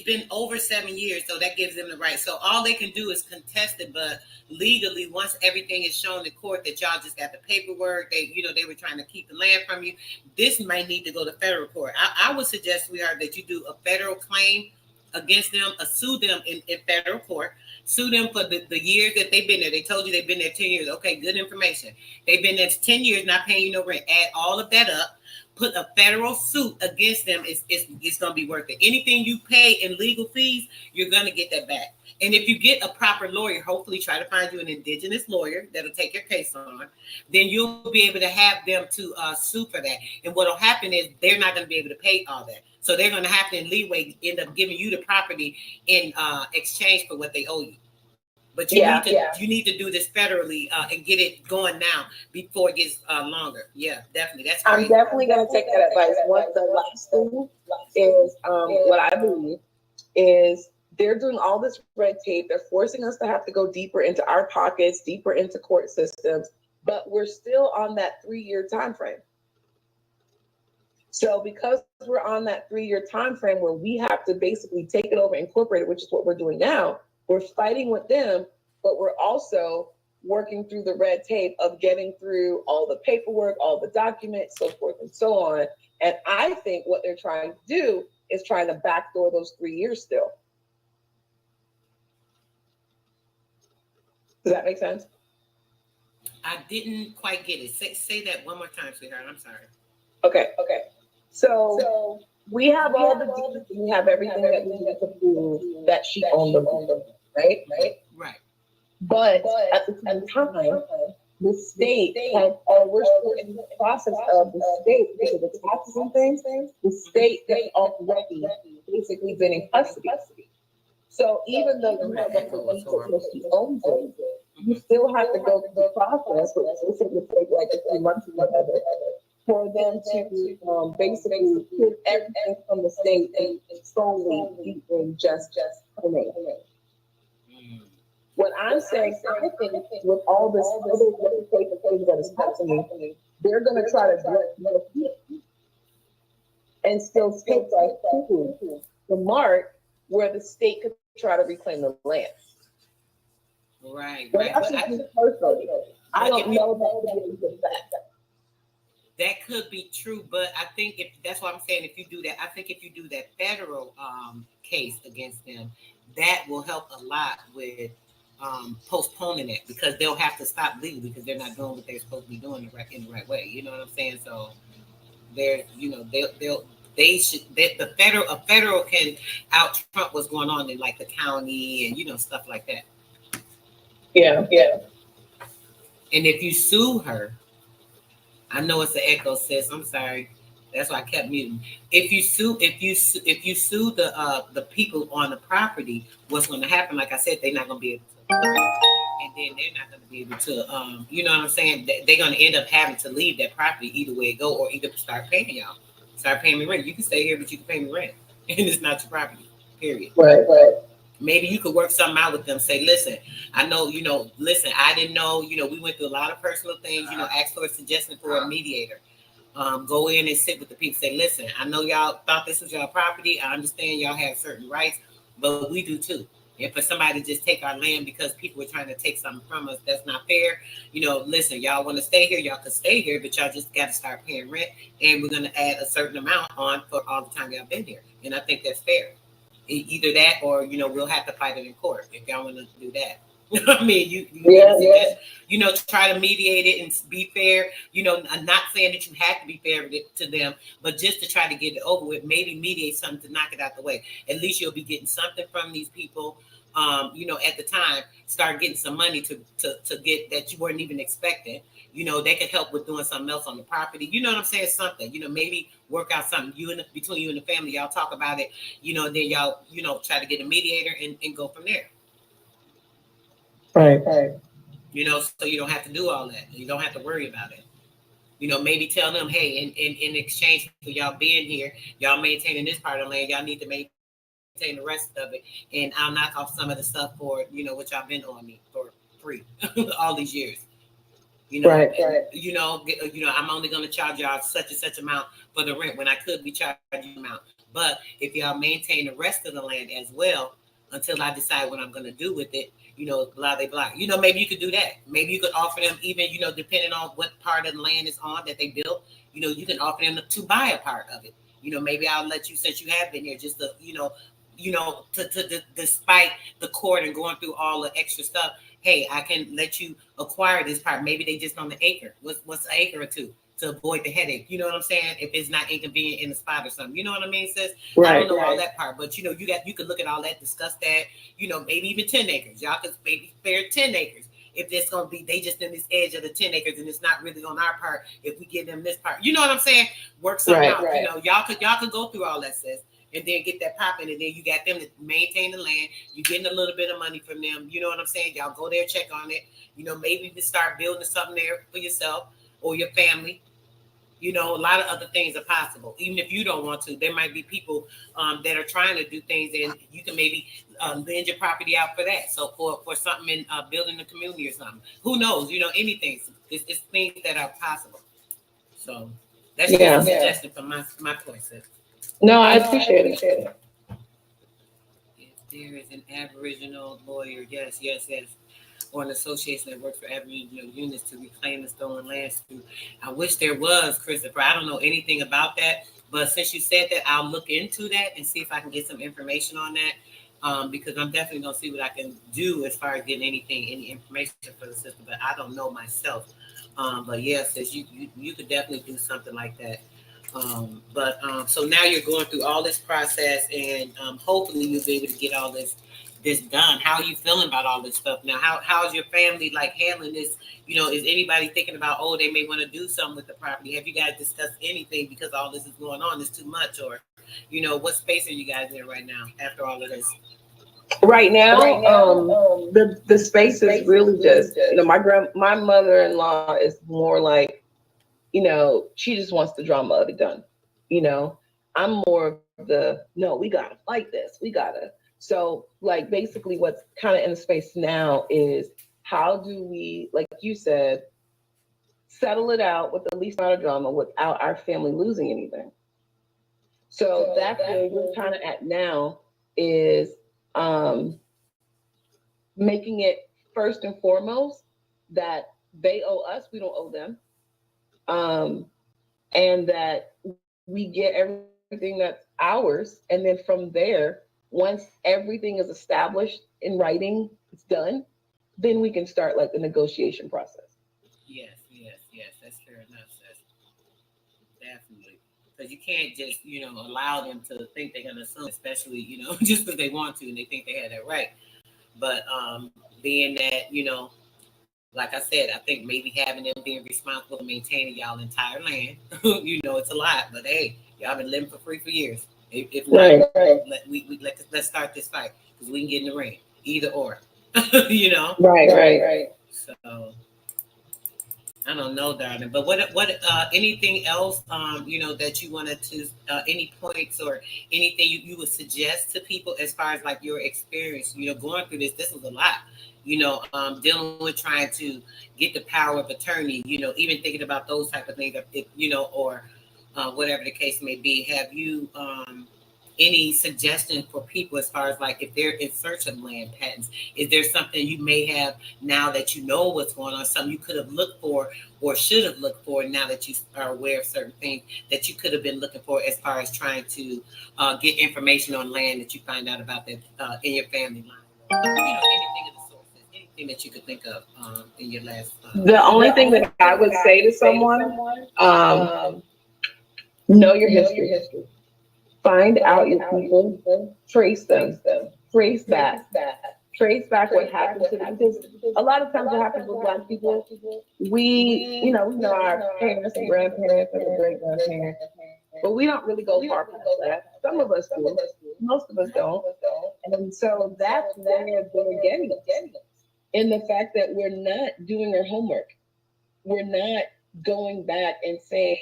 been over 7 years, so that gives them the right. So all they can do is contest it, but legally, once everything is shown in court that y'all just got the paperwork, they were trying to keep the land from you. This might need to go to federal court. I would suggest, sweetheart, that you do a federal claim against them, sue them in federal court, sue them for the years that they've been there. They told you they've been there 10 years. Okay, good information. They've been there 10 years, not paying you no rent. Add all of that up, put a federal suit against them. It's going to be worth it. Anything you pay in legal fees, you're going to get that back. And if you get a proper lawyer, hopefully try to find you an indigenous lawyer that'll take your case on, then you'll be able to have them to sue for that. And what'll happen is they're not going to be able to pay all that. So they're going to have to, in leeway, end up giving you the property in exchange for what they owe you. But you need to do this federally and get it going now before it gets longer. Yeah, definitely. That's great. I'm definitely going to take that advice. What the last thing is, what I believe is they're doing all this red tape. They're forcing us to have to go deeper into our pockets, deeper into court systems, but we're still on that 3-year time frame. So because we're on that 3-year time frame where we have to basically take it over, incorporate it, which is what we're doing now, we're fighting with them, but we're also working through the red tape of getting through all the paperwork, all the documents, so forth and so on. And I think what they're trying to do is trying to backdoor those 3 years still. Does that make sense? I didn't quite get it. Say that one more time, sweetheart. I'm sorry. Okay. So We have all the deeds, we have everything that we need to prove that she owned the land, right? Right. But at the same time, the state has, or we're still in the process of the state, because of the taxes and things, the state has already basically been in custody. So even though you have a belief that she owns it, you still have to go through the process, which they said would take like a few months or whatever, for them to basically put everything from the state and solely be in just her name. Mm. What I'm saying, I think with all this other legislation things that is happening, they're going to try to direct and still take like the mark where the state could try to reclaim the land. Right. But Right. that's But just me personally. I don't know that. that could be true, but I think if that's what I'm saying, if you do that, I think if you do that federal case against them, that will help a lot with postponing it, because they'll have to stop legally because they're not doing what they're supposed to be doing in the right way. You know what I'm saying? So they're, they should, the federal, a federal can out trump what's going on in like the county and stuff like that. Yeah. And if you sue her, I know it's an echo, sis. I'm sorry. That's why I kept muting. If you sue the people on the property, what's going to happen? Like I said, they're not going to be able to, and then they're not going to be able to, you know what I'm saying? They're going to end up having to leave that property either way it go, or either start paying y'all, start paying me rent. You can stay here, but you can pay me rent, and it's not your property. Period. Right. Maybe you could work something out with them. Say, listen, I know, listen, I didn't know, we went through a lot of personal things, ask for a suggestion for a mediator. Go in and sit with the people. Say, listen, I know y'all thought this was y'all property. I understand y'all have certain rights, but we do too. And for somebody to just take our land because people are trying to take something from us, that's not fair. Listen, y'all want to stay here, y'all can stay here, but y'all just got to start paying rent. And we're going to add a certain amount on for all the time y'all been here. And I think that's fair. Either that, or we'll have to fight it in court if y'all want to do that. I mean, try to mediate it and be fair. I'm not saying that you have to be fair to them, but just to try to get it over with. Maybe mediate something to knock it out the way. At least you'll be getting something from these people. At the time, start getting some money to get that you weren't even expecting. They could help with doing something else on the property. You know what I'm saying? Something. Maybe work out something between you and the family. Y'all talk about it. Then y'all try to get a mediator and go from there. Right. So you don't have to do all that. You don't have to worry about it. Maybe tell them, hey, in exchange for y'all being here, y'all maintaining this part of the land, y'all need to maintain the rest of it, and I'll knock off some of the stuff for what y'all been on me for free all these years. Right. I'm only going to charge y'all such and such amount for the rent when I could be charging amount. But if y'all maintain the rest of the land as well until I decide what I'm going to do with it, blah, blah, blah. Maybe you could do that. Maybe you could offer them even, depending on what part of the land is on that they built, you can offer them to buy a part of it. Maybe I'll let you, since you have been here, just to, despite the court and going through all the extra stuff, hey, I can let you acquire this part. Maybe they just on the acre. What's an acre or two to avoid the headache? You know what I'm saying? If it's not inconvenient in the spot or something, you know what I mean, sis? Right, I don't know all that part, but you could look at all that, discuss that. Maybe even 10 acres. Y'all could maybe spare 10 acres. If it's gonna be, they just in this edge of the 10 acres and it's not really on our part. If we give them this part, you know what I'm saying? Work something out. Right. Y'all could go through all that, sis. And then get that popping, and then you got them to maintain the land. You're getting a little bit of money from them. You know what I'm saying? Y'all go there, check on it. Maybe to start building something there for yourself or your family. A lot of other things are possible. Even if you don't want to, there might be people that are trying to do things, and you can maybe lend your property out for that. So for something in building the community or something. Who knows? Anything. It's things that are possible. So that's just a suggestion from my point, sis. No, I appreciate it. If there is an Aboriginal lawyer, yes, or an association that works for Aboriginal units to reclaim the stolen lands. I wish there was, Christopher. I don't know anything about that, but since you said that, I'll look into that and see if I can get some information on that. Because I'm definitely gonna see what I can do as far as getting any information for the system, but I don't know myself. But yes, you could definitely do something like that. So now you're going through all this process, and hopefully you'll be able to get all this done. How are you feeling about all this stuff now? How's your family like handling this? You know, is anybody thinking about, oh, they may want to do something with the property? Have you guys discussed anything because all this is going on? It's too much, or what space are you guys in right now after all of this? Right now, the space is really just, my mother-in-law is more like, she just wants the drama of it done. I'm more of the, no, we gotta fight this. So like basically what's kind of in the space now is how do we, like you said, settle it out with the least amount of drama without our family losing anything. So that's where we're kind of at now is making it first and foremost that they owe us, we don't owe them. And that we get everything that's ours. And then from there, once everything is established in writing, it's done, then we can start like the negotiation process. Yes. That's fair enough, sis. Definitely. Because you can't just, allow them to think they're going to assume, especially, just because they want to and they think they have that right. But being that, like I said, I think maybe having them being responsible for maintaining y'all entire land, it's a lot. But hey, y'all been living for free for years. If not, right. Let's start this fight because we can get in the ring, either or. Right. So I don't know, darling. But what anything else that you wanted to any points or anything you would suggest to people as far as like your experience, going through this was a lot. Dealing with trying to get the power of attorney, even thinking about those type of things, or whatever the case may be. Have you any suggestion for people as far as like if they're in search of land patents? Is there something you may have now that you know what's going on, something you could have looked for or should have looked for now that you are aware of certain things that you could have been looking for as far as trying to get information on land that you find out about that in your family line? Anything of the sources, anything that you could think of in your last. The only thing that I would say to someone, know your history. Find out your people, trace them, trace back what happened to them. Because a lot of times what happens with Black people, we know our parents and grandparents and great grandparents, but we don't really go far past that. Some of us do, most of us don't. And so that's where they're getting us. In the fact that we're not doing our homework. We're not going back and saying,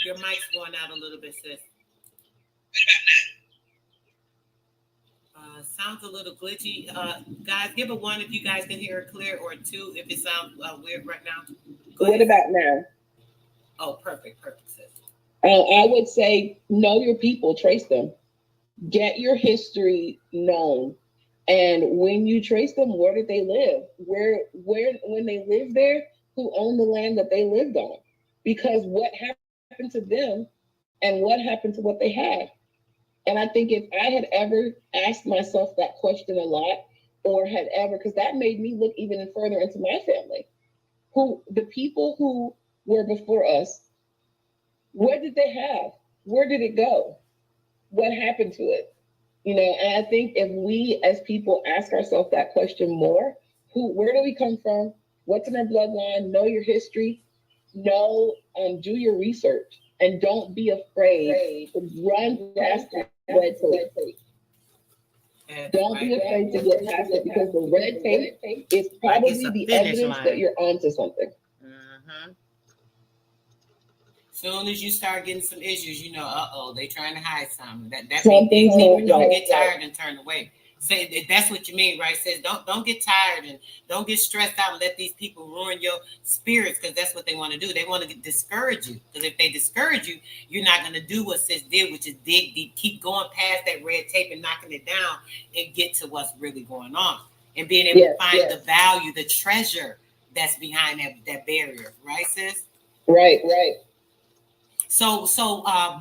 Your mic's going out a little bit, sis. Sounds a little glitchy. Guys, give a 1 if you guys can hear it clear, or 2 if it sounds weird right now. What about now? Oh, perfect, sis. I would say know your people, trace them, get your history known, and when you trace them, where did they live? Where when they lived there, who owned the land that they lived on? Because what happened to them, and what happened to what they had? And I think if I had ever asked myself that question a lot, or had ever, because that made me look even further into my family, the people who were before us, what did they have? Where did it go? What happened to it? And I think if we as people ask ourselves that question more, where do we come from? What's in our bloodline? Know your history. Do your research, and don't be afraid to run past the red tape. Don't be afraid to get past it, because the red tape is probably the evidence that you're onto something. Mm-hmm. Soon as you start getting some issues, they trying to hide something. That means don't get tired and turn away. Say that's what you mean, right? Says don't get tired and don't get stressed out and let these people ruin your spirits, because that's what they want to do. They want to discourage you, because if they discourage you, you're not going to do what Sis did, which is dig deep, keep going past that red tape and knocking it down and get to what's really going on, and being able to find the value, the treasure that's behind that barrier, right, sis? Right. So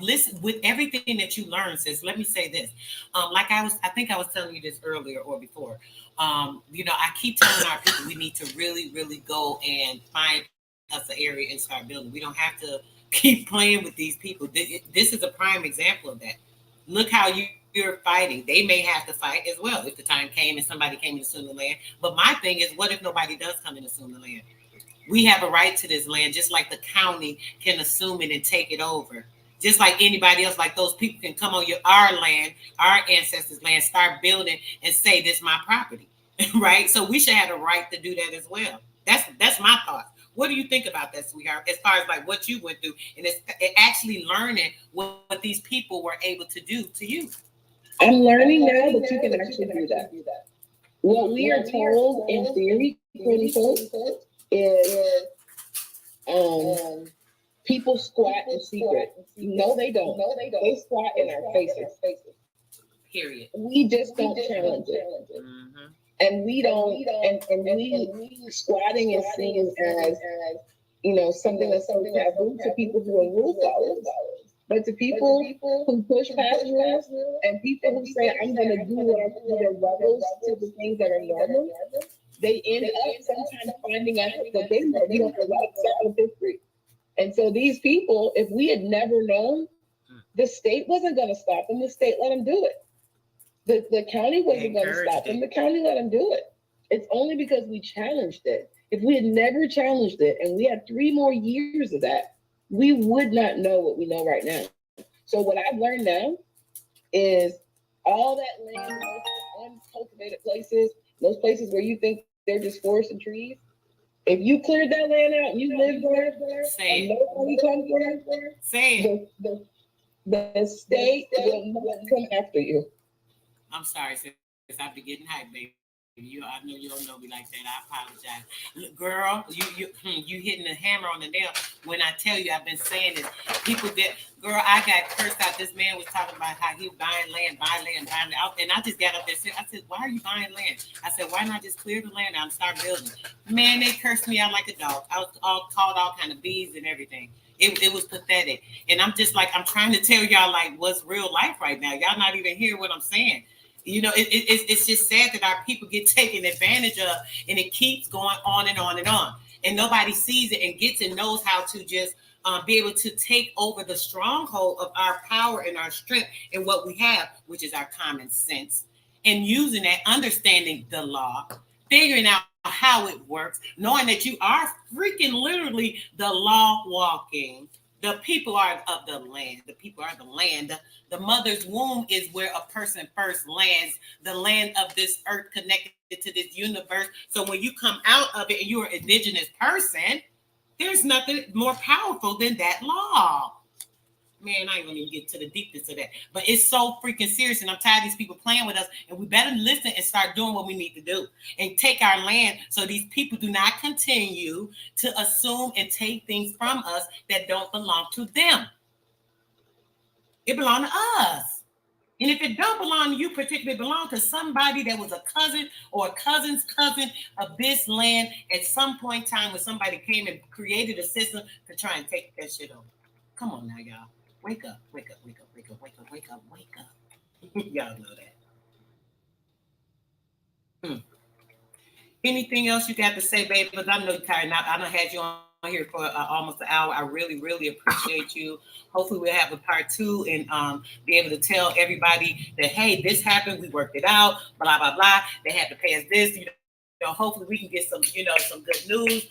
listen, with everything that you learned, sis, let me say this. I think I was telling you this earlier or before. I keep telling our people we need to really, really go and find us an area and start building. We don't have to keep playing with these people. This is a prime example of that. Look how you're fighting. They may have to fight as well if the time came and somebody came and assumed the land. But my thing is, what if nobody does come and assume the land? We have a right to this land, just like the county can assume it and take it over. Just like anybody else, like those people can come on our land, our ancestors' land, start building and say this is my property, right? So we should have the right to do that as well. That's my thoughts. What do you think about that, sweetheart? As far as like what you went through and it's actually learning what these people were able to do to you. I'm learning now that you can actually do that. What we are told in theory, quote unquote, is people squat in secret. No, they don't. They squat in our faces. Period. We just don't challenge it. Mm-hmm. And we don't, and we squatting is seen as, something that's so taboo to people who are rule followers. But to people who push past rules and people who say, I'm going to do what I do, they're rebels to the things that are normal, they end up sometimes finding out that they know we have the right side of history. And so these people, if we had never known, the state wasn't going to stop them. The state let them do it. The county wasn't going to stop them. The county let them do it. It's only because we challenged it. If we had never challenged it and we had 3 more years of that, we would not know what we know right now. So what I've learned now is all that land, those uncultivated places, those places where you think they're just forests and trees, if you cleared that land out and you lived there, and nobody comes there, the state will not come after you. I'm sorry, sis. I be getting hyped, baby. I know you don't know me like that. I apologize. Look, girl, you hitting the hammer on the nail. When I tell you, I've been saying this. Girl, I got cursed out. This man was talking about how he was buying land. And I just got up there and said, why are you buying land? I said, why not just clear the land out and start building? Man, they cursed me out like a dog. I was called all kind of bees and everything. It was pathetic. And I'm just like, I'm trying to tell y'all like what's real life right now. Y'all not even hearing what I'm saying. It's just sad that our people get taken advantage of, and it keeps going on and on and on. And nobody sees it and gets and knows how to just be able to take over the stronghold of our power and our strength and what we have, which is our common sense, and using that, understanding the law, figuring out how it works, knowing that you are freaking literally the law walking. The people are of the land. The people are the land. The mother's womb is where a person first lands, the land of this earth connected to this universe. So when you come out of it and you're an indigenous person, there's nothing more powerful than that law. Man, I ain't gonna even get to the deepness of that. But it's so freaking serious, and I'm tired of these people playing with us, and we better listen and start doing what we need to do and take our land so these people do not continue to assume and take things from us that don't belong to them. It belongs to us. And if it don't belong to you, particularly belong to somebody that was a cousin or a cousin's cousin of this land at some point in time when somebody came and created a system to try and take that shit over. Come on now, y'all. Wake up, wake up, wake up, wake up, wake up, wake up, wake up. Y'all know that. Anything else you got to say, baby? Because I know you're tired now. I done had you on here for almost an hour. I really, really appreciate you. Hopefully we'll have a part 2 and be able to tell everybody that, hey, this happened. We worked it out, blah, blah, blah. They had to pay us this, hopefully we can get some, some good news.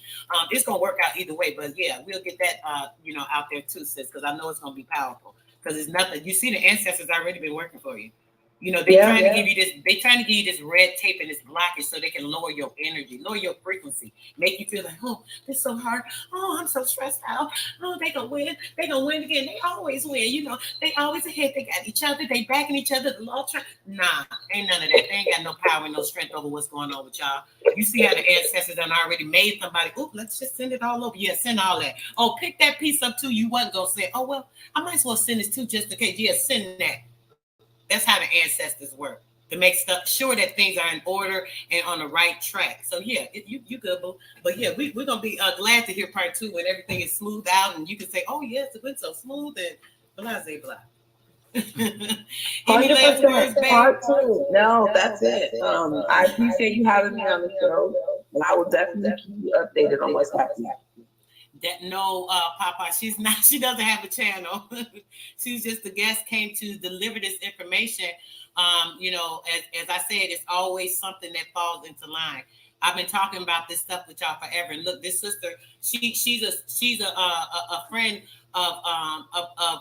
It's going to work out either way, but yeah, we'll get that, out there too, sis, because I know it's going to be powerful because it's nothing. You see, the ancestors already been working for you. Trying to give you this, they trying to give you this red tape and this blockage so they can lower your energy, lower your frequency, make you feel like, oh, it's so hard. Oh, I'm so stressed out. Oh, they gonna win. They gonna win again. They always win. They always ahead. They got each other. They backing each other. The law nah, ain't none of that. They ain't got no power and no strength over what's going on with y'all. You see how the ancestors done already made somebody. Oh, let's just send it all over. Yeah, send all that. Oh, pick that piece up too. You wasn't gonna say, oh well, I might as well send this too just in case. Yeah, send that. That's how the ancestors work, to make sure that things are in order and on the right track. So yeah, you good, boo. But yeah, we're gonna be glad to hear part 2 when everything is smoothed out and you can say, oh yes, it went so smooth and blah blah blah. Any last words, 100% babe? part two. No, that's it. I appreciate you having me on the show, and I will definitely keep you updated on what's happening. That no, Papa, she's not. She doesn't have a channel. She's just the guest came to deliver this information. You know, as I said, it's always something that falls into line. I've been talking about this stuff with y'all forever. And look, this sister, she's a friend of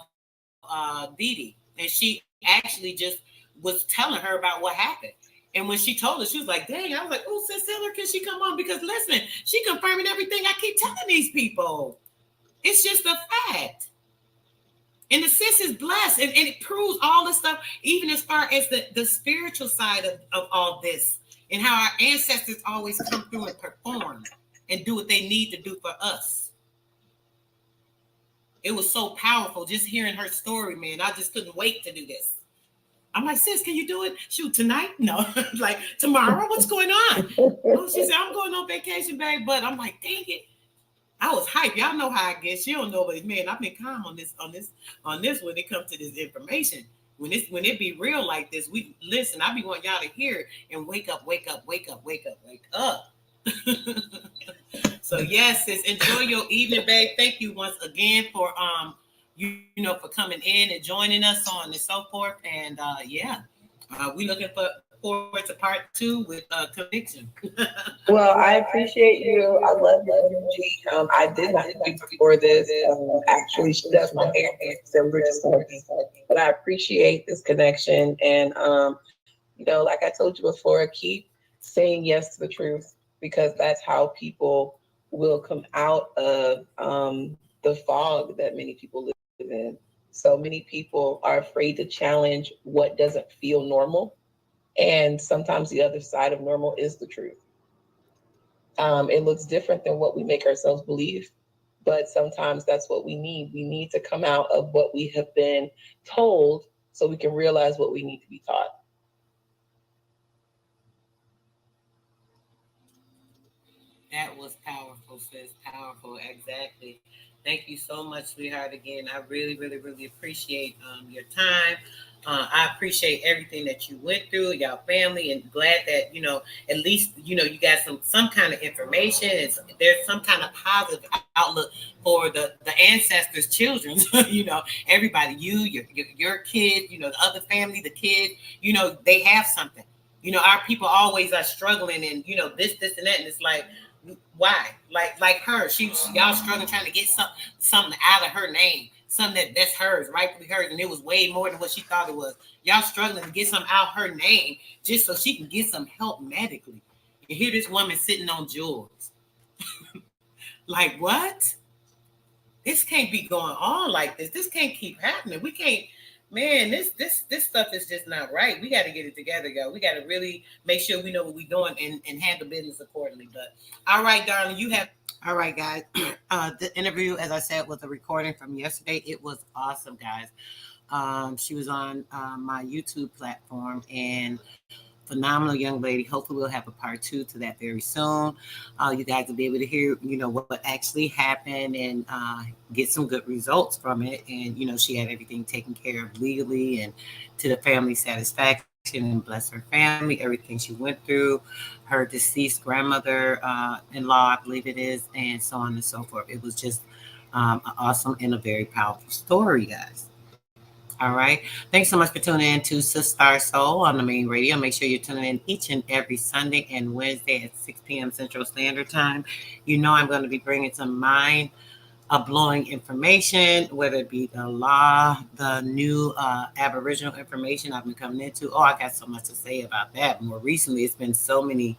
Dee Dee, and she actually just was telling her about what happened. And when she told her, she was like, dang, I was like, oh, sis, tell her, can she come on? Because listen, she confirming everything I keep telling these people. It's just a fact. And the sis is blessed. And it proves all this stuff, even as far as the spiritual side of all this and how our ancestors always come through and perform and do what they need to do for us. It was so powerful just hearing her story, man. I just couldn't wait to do this. I'm like, sis, can you do it? Shoot, tonight? No. Like, tomorrow? What's going on? Oh, she said, I'm going on vacation, babe. But I'm like, dang it. I was hyped. Y'all know how I get. She don't know, but man, I've been calm on this when it comes to this information. When it be real like this, we listen, I be wanting y'all to hear it and wake up. So yes, sis, enjoy your evening, babe. Thank you once again for you know, for coming in and joining us on and so forth. And we looking forward to part 2 with conviction. Well, I appreciate you. I love your energy. I did not speak before this. Actually, she does my hair, so we're just talking. But I appreciate this connection, and you know, like I told you before, keep saying yes to the truth, because that's how people will come out of the fog that many people live in. So many people are afraid to challenge what doesn't feel normal. And sometimes the other side of normal is the truth. It looks different than what we make ourselves believe, but sometimes that's what we need. We need to come out of what we have been told so we can realize what we need to be taught. That was powerful, sis. Powerful, exactly. Thank you so much, sweetheart. Again, I really, really, really appreciate your time. I appreciate everything that you went through, y'all family, and glad that you know at least you know you got some kind of information and there's some kind of positive outlook for the ancestors' children. You know, everybody, your kid, you know, the other family, the kid, you know, they have something. You know, our people always are struggling, and you know this, and that, and it's like why? Like her, y'all struggling trying to get something out of her name, something that's hers, rightfully hers, and it was way more than what she thought it was. Y'all struggling to get something out her name just so she can get some help medically. And here this woman sitting on jewels. Like what? This can't be going on like this. This can't keep happening. We can't. Man, this stuff is just not right. We got to get it together, y'all. We got to really make sure we know what we're doing and handle business accordingly. But all right, darling, you have. All right, guys. The interview, as I said, was a recording from yesterday. It was awesome, guys. She was on my YouTube platform, and phenomenal young lady. Hopefully we'll have a part 2 to that very soon. You guys will be able to hear, you know, what actually happened and get some good results from it. And, you know, she had everything taken care of legally and to the family's satisfaction, and bless her family, everything she went through, her deceased grandmother-in-law, I believe it is, and so on and so forth. It was just an awesome and a very powerful story, guys. All right. Thanks so much for tuning in to Sister Soul on the main radio. Make sure you're tuning in each and every Sunday and Wednesday at 6 p.m. Central Standard Time. You know I'm going to be bringing some mind-blowing information, whether it be the law, the new Aboriginal information I've been coming into. Oh, I got so much to say about that. More recently, it's been so many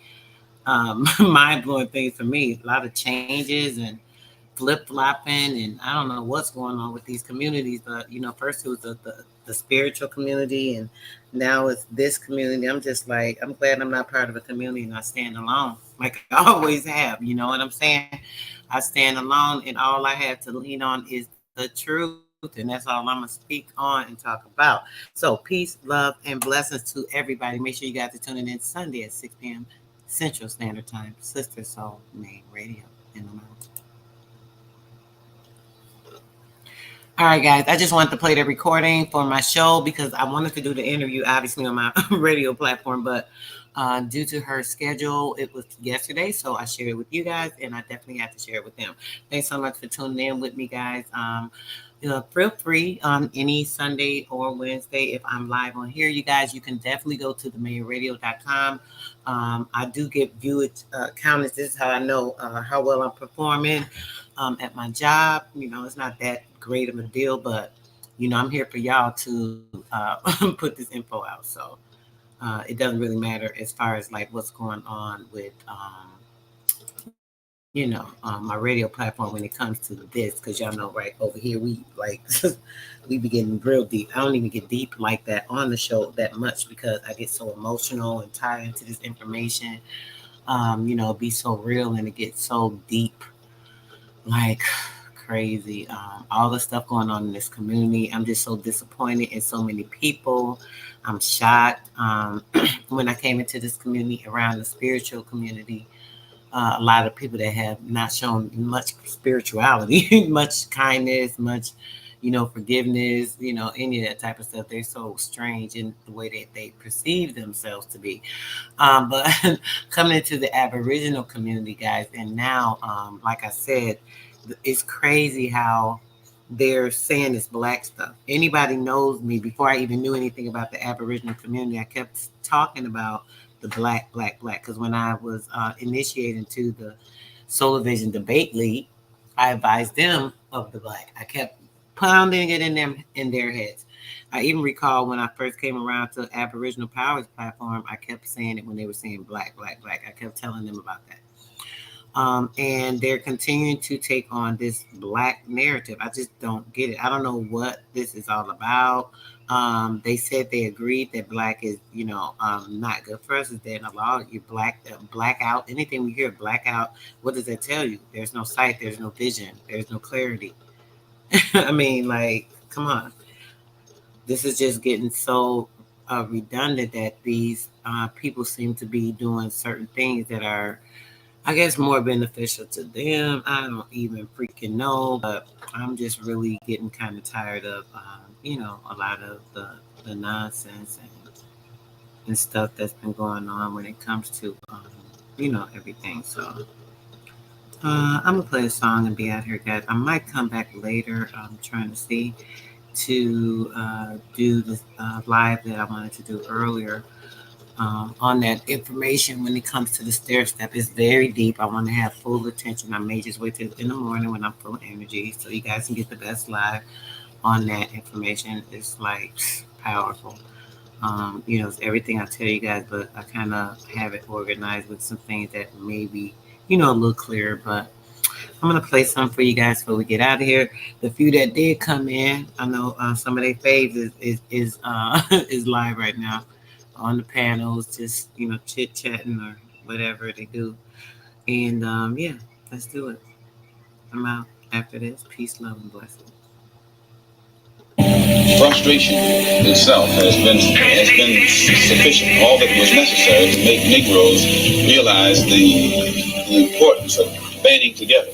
mind-blowing things for me. A lot of changes and flip-flopping, and I don't know what's going on with these communities, but you know, first it was the spiritual community, and now it's this community. I'm just like, I'm glad I'm not part of a community and I stand alone like I always have. You know what I'm saying? I stand alone, and all I have to lean on is the truth, and that's all I'm gonna speak on and talk about. So peace, love, and blessings to everybody. Make sure you guys are tuning in Sunday at 6 p.m. Central Standard Time. Sister Soul Main Radio in the mountain. All right, guys. I just wanted to play the recording for my show because I wanted to do the interview, obviously, on my radio platform, but due to her schedule, it was yesterday, so I shared it with you guys, and I definitely have to share it with them. Thanks so much for tuning in with me, guys. Feel free on any Sunday or Wednesday if I'm live on here, you guys. You can definitely go to themayorradio.com. I do get viewage counters. This is how I know how well I'm performing at my job. It's not that great of a deal, but I'm here for y'all to put this info out. So it doesn't really matter as far as like what's going on with my radio platform when it comes to this, because y'all know right over here we we be getting real deep. I don't even get deep like that on the show that much because I get so emotional and tied into this information. Be so real and it gets so deep, like crazy. All the stuff going on in this community. I'm just so disappointed in so many people. I'm shocked. When I came into this community around the spiritual community, a lot of people that have not shown much spirituality, much kindness, much, forgiveness, any of that type of stuff. They're so strange in the way that they perceive themselves to be. But coming into the Aboriginal community, guys, and now, like I said, it's crazy how they're saying this black stuff. Anybody knows me, before I even knew anything about the Aboriginal community, I kept talking about the black, because when I was initiated to the Solar Vision Debate League, I advised them of the black. I kept pounding it in their heads. I even recall when I first came around to Aboriginal Powers platform, I kept saying it when they were saying black. I kept telling them about that. And they're continuing to take on this black narrative. I just don't get it. I don't know what this is all about. They said they agreed that black is, not good for us. Is that a law? You black out. Anything we hear blackout, what does that tell you? There's no sight. There's no vision. There's no clarity. I mean, like, come on. This is just getting so redundant that these people seem to be doing certain things that are, I guess, more beneficial to them. I don't even freaking know, but I'm just really getting kind of tired of, a lot of the nonsense and stuff that's been going on when it comes to, everything. So I'm going to play a song and be out here, guys. I might come back later. I'm trying to see to do the live that I wanted to do earlier. On that information when it comes to the stair step. It's very deep. I want to have full attention. I may just wait till in the morning when I'm full of energy so you guys can get the best live on that information. It's like powerful. It's everything I tell you guys, but I kind of have it organized with some things that maybe, a little clearer, but I'm going to play some for you guys before we get out of here. The few that did come in, I know some of their faves is live right now on the panels, just, chit-chatting or whatever they do. And, let's do it. I'm out after this. Peace, love, and blessings. Frustration itself has been sufficient. All that was necessary to make Negroes realize the importance of banding together.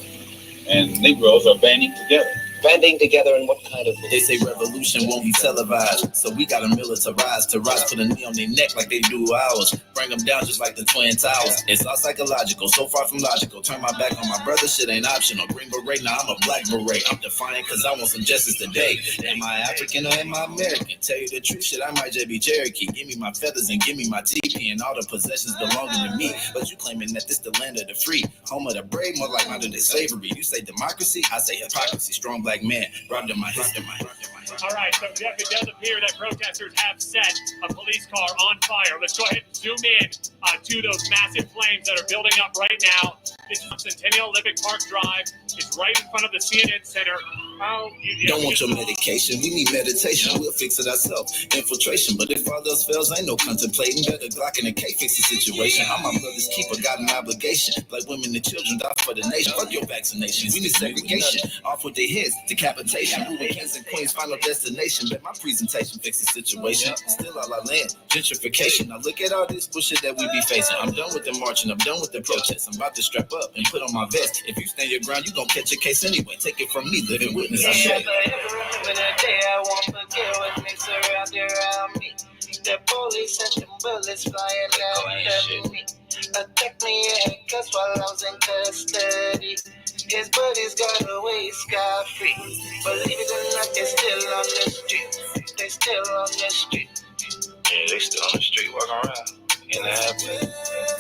And Negroes are banding together. Banding together in what kind of... They say revolution won't be televised, so we gotta militarize to rise, put a knee on their neck like they do ours. Bring them down just like the Twin Towers. It's all psychological, so far from logical. Turn my back on my brother, shit ain't optional. Green beret, now I'm a black beret. I'm defiant cause I want some justice today. Am I African or am I American? Tell you the truth, shit, I might just be Cherokee. Give me my feathers and give me my teepee and all the possessions belonging to me. But you claiming that this the land of the free, home of the brave, more like modern day slavery. You say democracy, I say hypocrisy. Strong black man, robbed in my history. All right, so Jeff, it does appear that protesters have set a police car on fire. Let's go ahead and zoom in to those massive flames that are building up right now. This is Centennial Olympic Park Drive. It's right in front of the CNN Center. Don't want your medication, we need meditation. We'll fix it ourselves. Infiltration, but if all else fails, ain't no contemplating. Better Glock and a K fix the situation. I'm my brother's keeper, got an obligation. Black women and children die for the nation. Fuck your vaccinations, we need segregation. Off with their heads, decapitation. Moving kings and queens, final destination. Bet my presentation fix the situation. Still all our land, gentrification. Now look at all this bullshit that we be facing. I'm done with the marching, I'm done with the protests. I'm about to strap up and put on my vest. If you stand your ground, you gon' catch a case anyway. Take it from me, live it with witness, I share. Remember the day I won't forget when they surrounded around me. The police sent them bullets flying after me. Attacked me in handcuffs while I was in custody. His buddies got away scot-free. Believe it or not, they're still on the street. They still on the street. Yeah, they still on the street walking around in the habit.